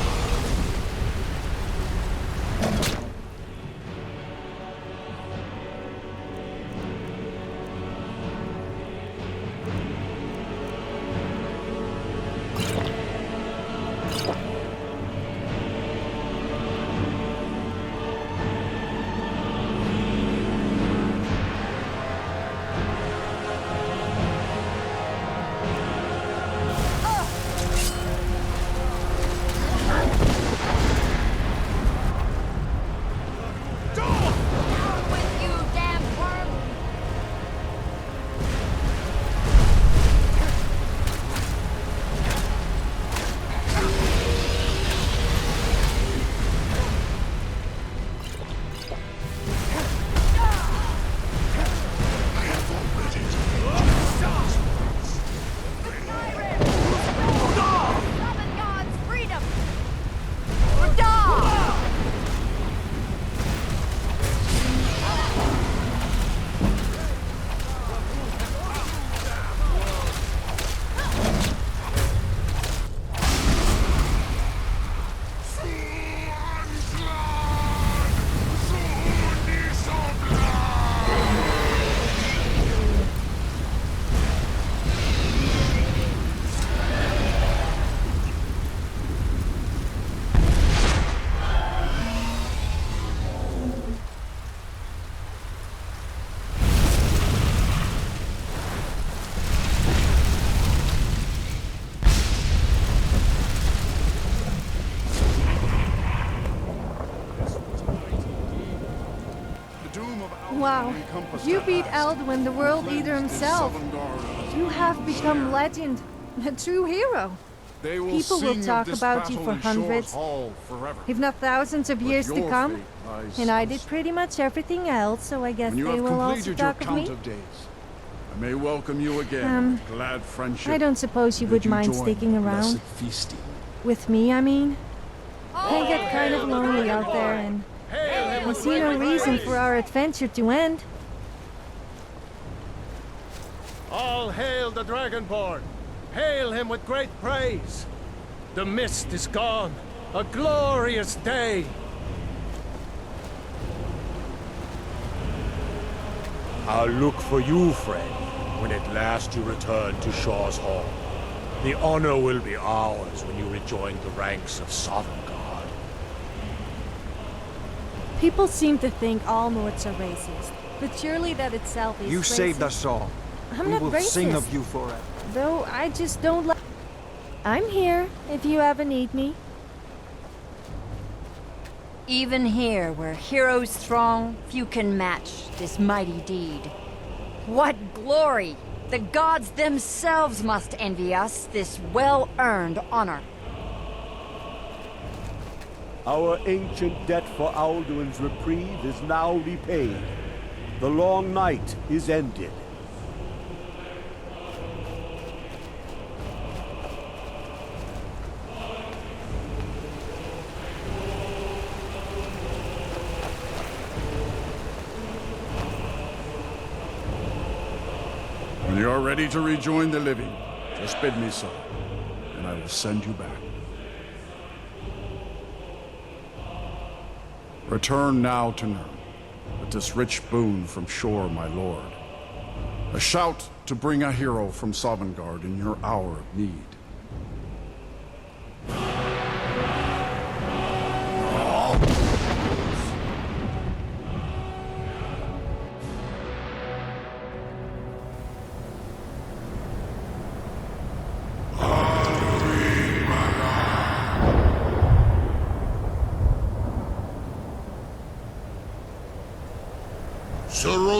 Wow, you beat Alduin, the World Eater himself. You have become legend, a true hero. People will talk about you for hundreds, if not thousands of years to come. And I did pretty much everything else, so I guess they will also talk of me. I may welcome you again. Glad friendship. I don't suppose you would mind sticking around. With me, I mean. I get kind of lonely out there, and I see no reason for our adventure to end. All hail the Dragonborn! Hail him with great praise! The mist is gone. A glorious day! I'll look for you, friend, when at last you return to Shaw's Hall. The honor will be ours when you rejoin the ranks of Sovngarde. People seem to think all Nords are racist, but surely that itself is You racist. saved us all. I'm we not will racist. sing of you forever. Though I just don't like... I'm here, if you ever need me. Even here, where heroes throng, few can match this mighty deed. What glory! The gods themselves must envy us this well-earned honor. Our ancient debt for Alduin's reprieve is now repaid. The long night is ended. When you are ready to rejoin the living, just bid me so, and I will send you back. Return now to Nurn, with this rich boon from shore, my lord. A shout to bring a hero from Sovngarde in your hour of need.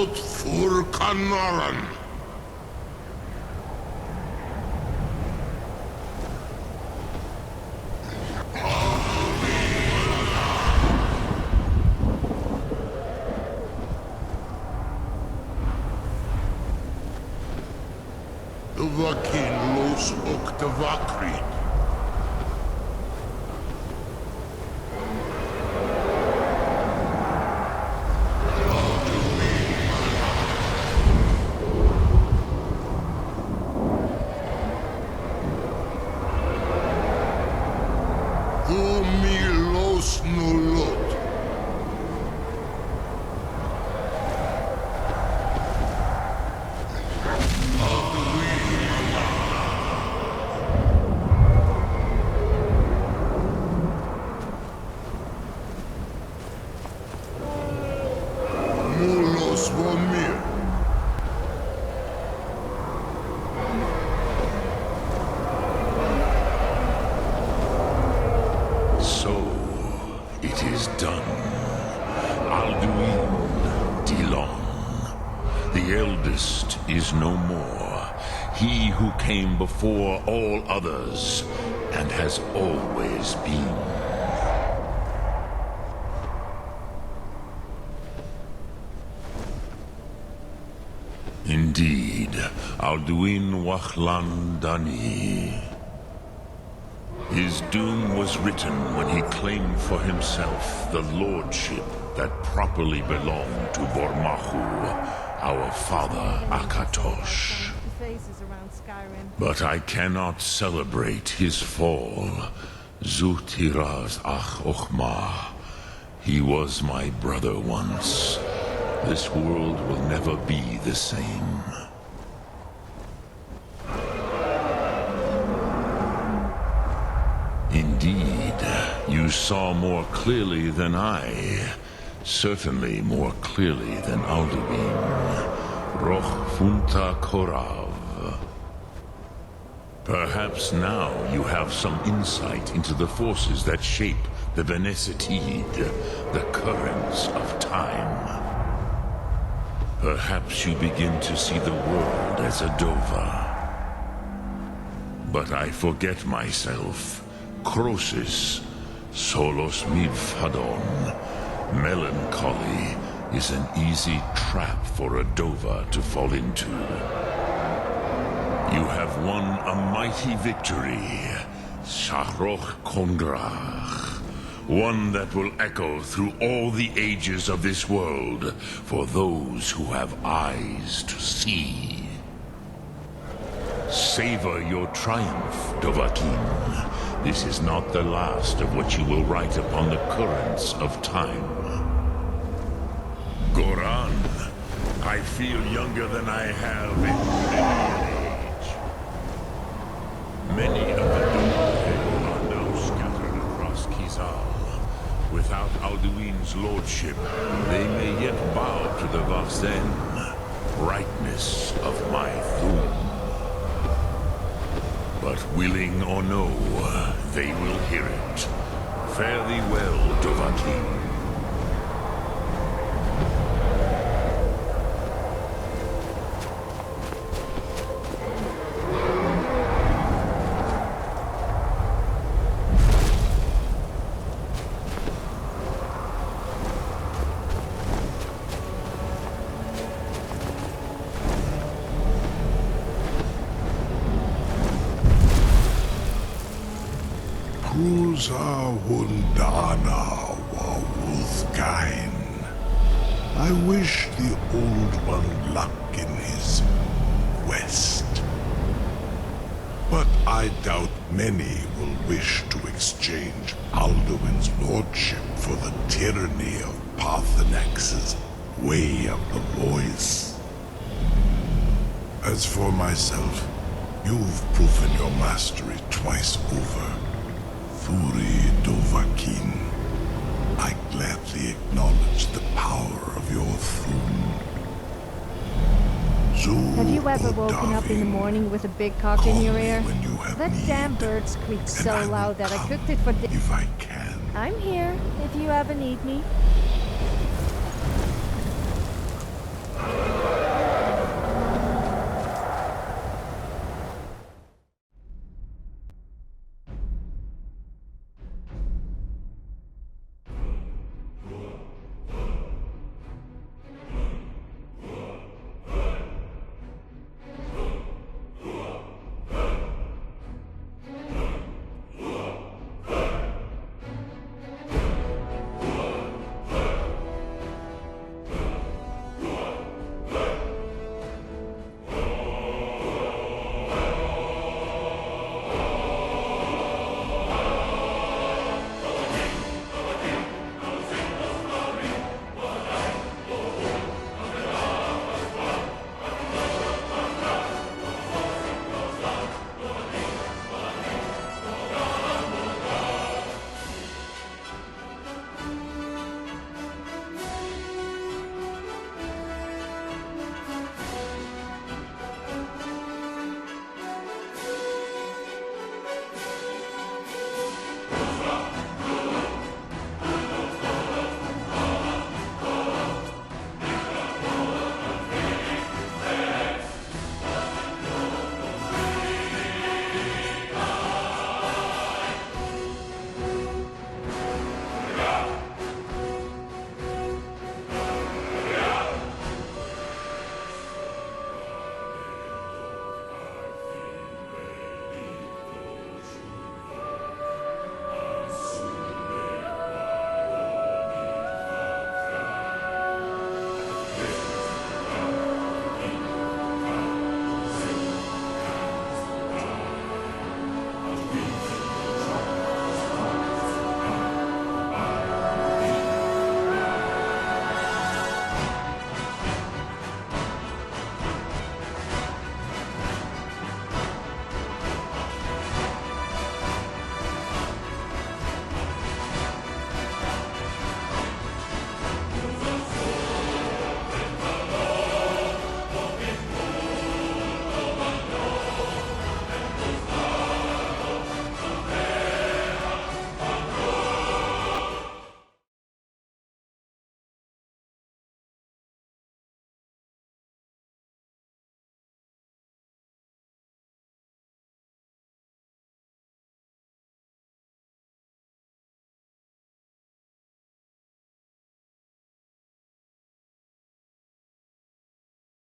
Lot Fur Kanaran. Vakin Los Oktavakrid. Came before all others, and has always been. Indeed, Alduin Wachlan Dani. His doom was written when he claimed for himself the lordship that properly belonged to Bormahu, our father Akatosh. But I cannot celebrate his fall. Zutiraz Ach Ochma. He was my brother once. This world will never be the same. Indeed, you saw more clearly than I. Certainly more clearly than Alduin. Roch Funta Korav. Perhaps now you have some insight into the forces that shape the Benesitid, the currents of time. Perhaps you begin to see the world as a Dova. But I forget myself. Crosis, Solos Midfadon. Melancholy is an easy trap for a Dova to fall into. You have won a mighty victory, Shahroch Kongrach. One that will echo through all the ages of this world for those who have eyes to see. Savor your triumph, Dovahkiin. This is not the last of what you will write upon the currents of time. Goran, I feel younger than I have in many an age. Many of the Dovahkiin are now scattered across Kizal. Without Alduin's lordship, they may yet bow to the Vavzen, brightness of my Thum. But willing or no, they will hear it. Fare thee well, Dovahkiin. Hundana Wawuthkain. I wish the Old One luck in his quest. But I doubt many will wish to exchange Alduin's lordship for the tyranny of Parthenex's way of the voice. As for myself, you've proven your mastery twice over. Thuri Dovahkiin, I gladly acknowledge the power of your Thum. Have you ever woken up in the morning with a big cock in your ear? That damn bird squeaks so loud that I cooked it for dinner. If I can. I'm here, if you ever need me.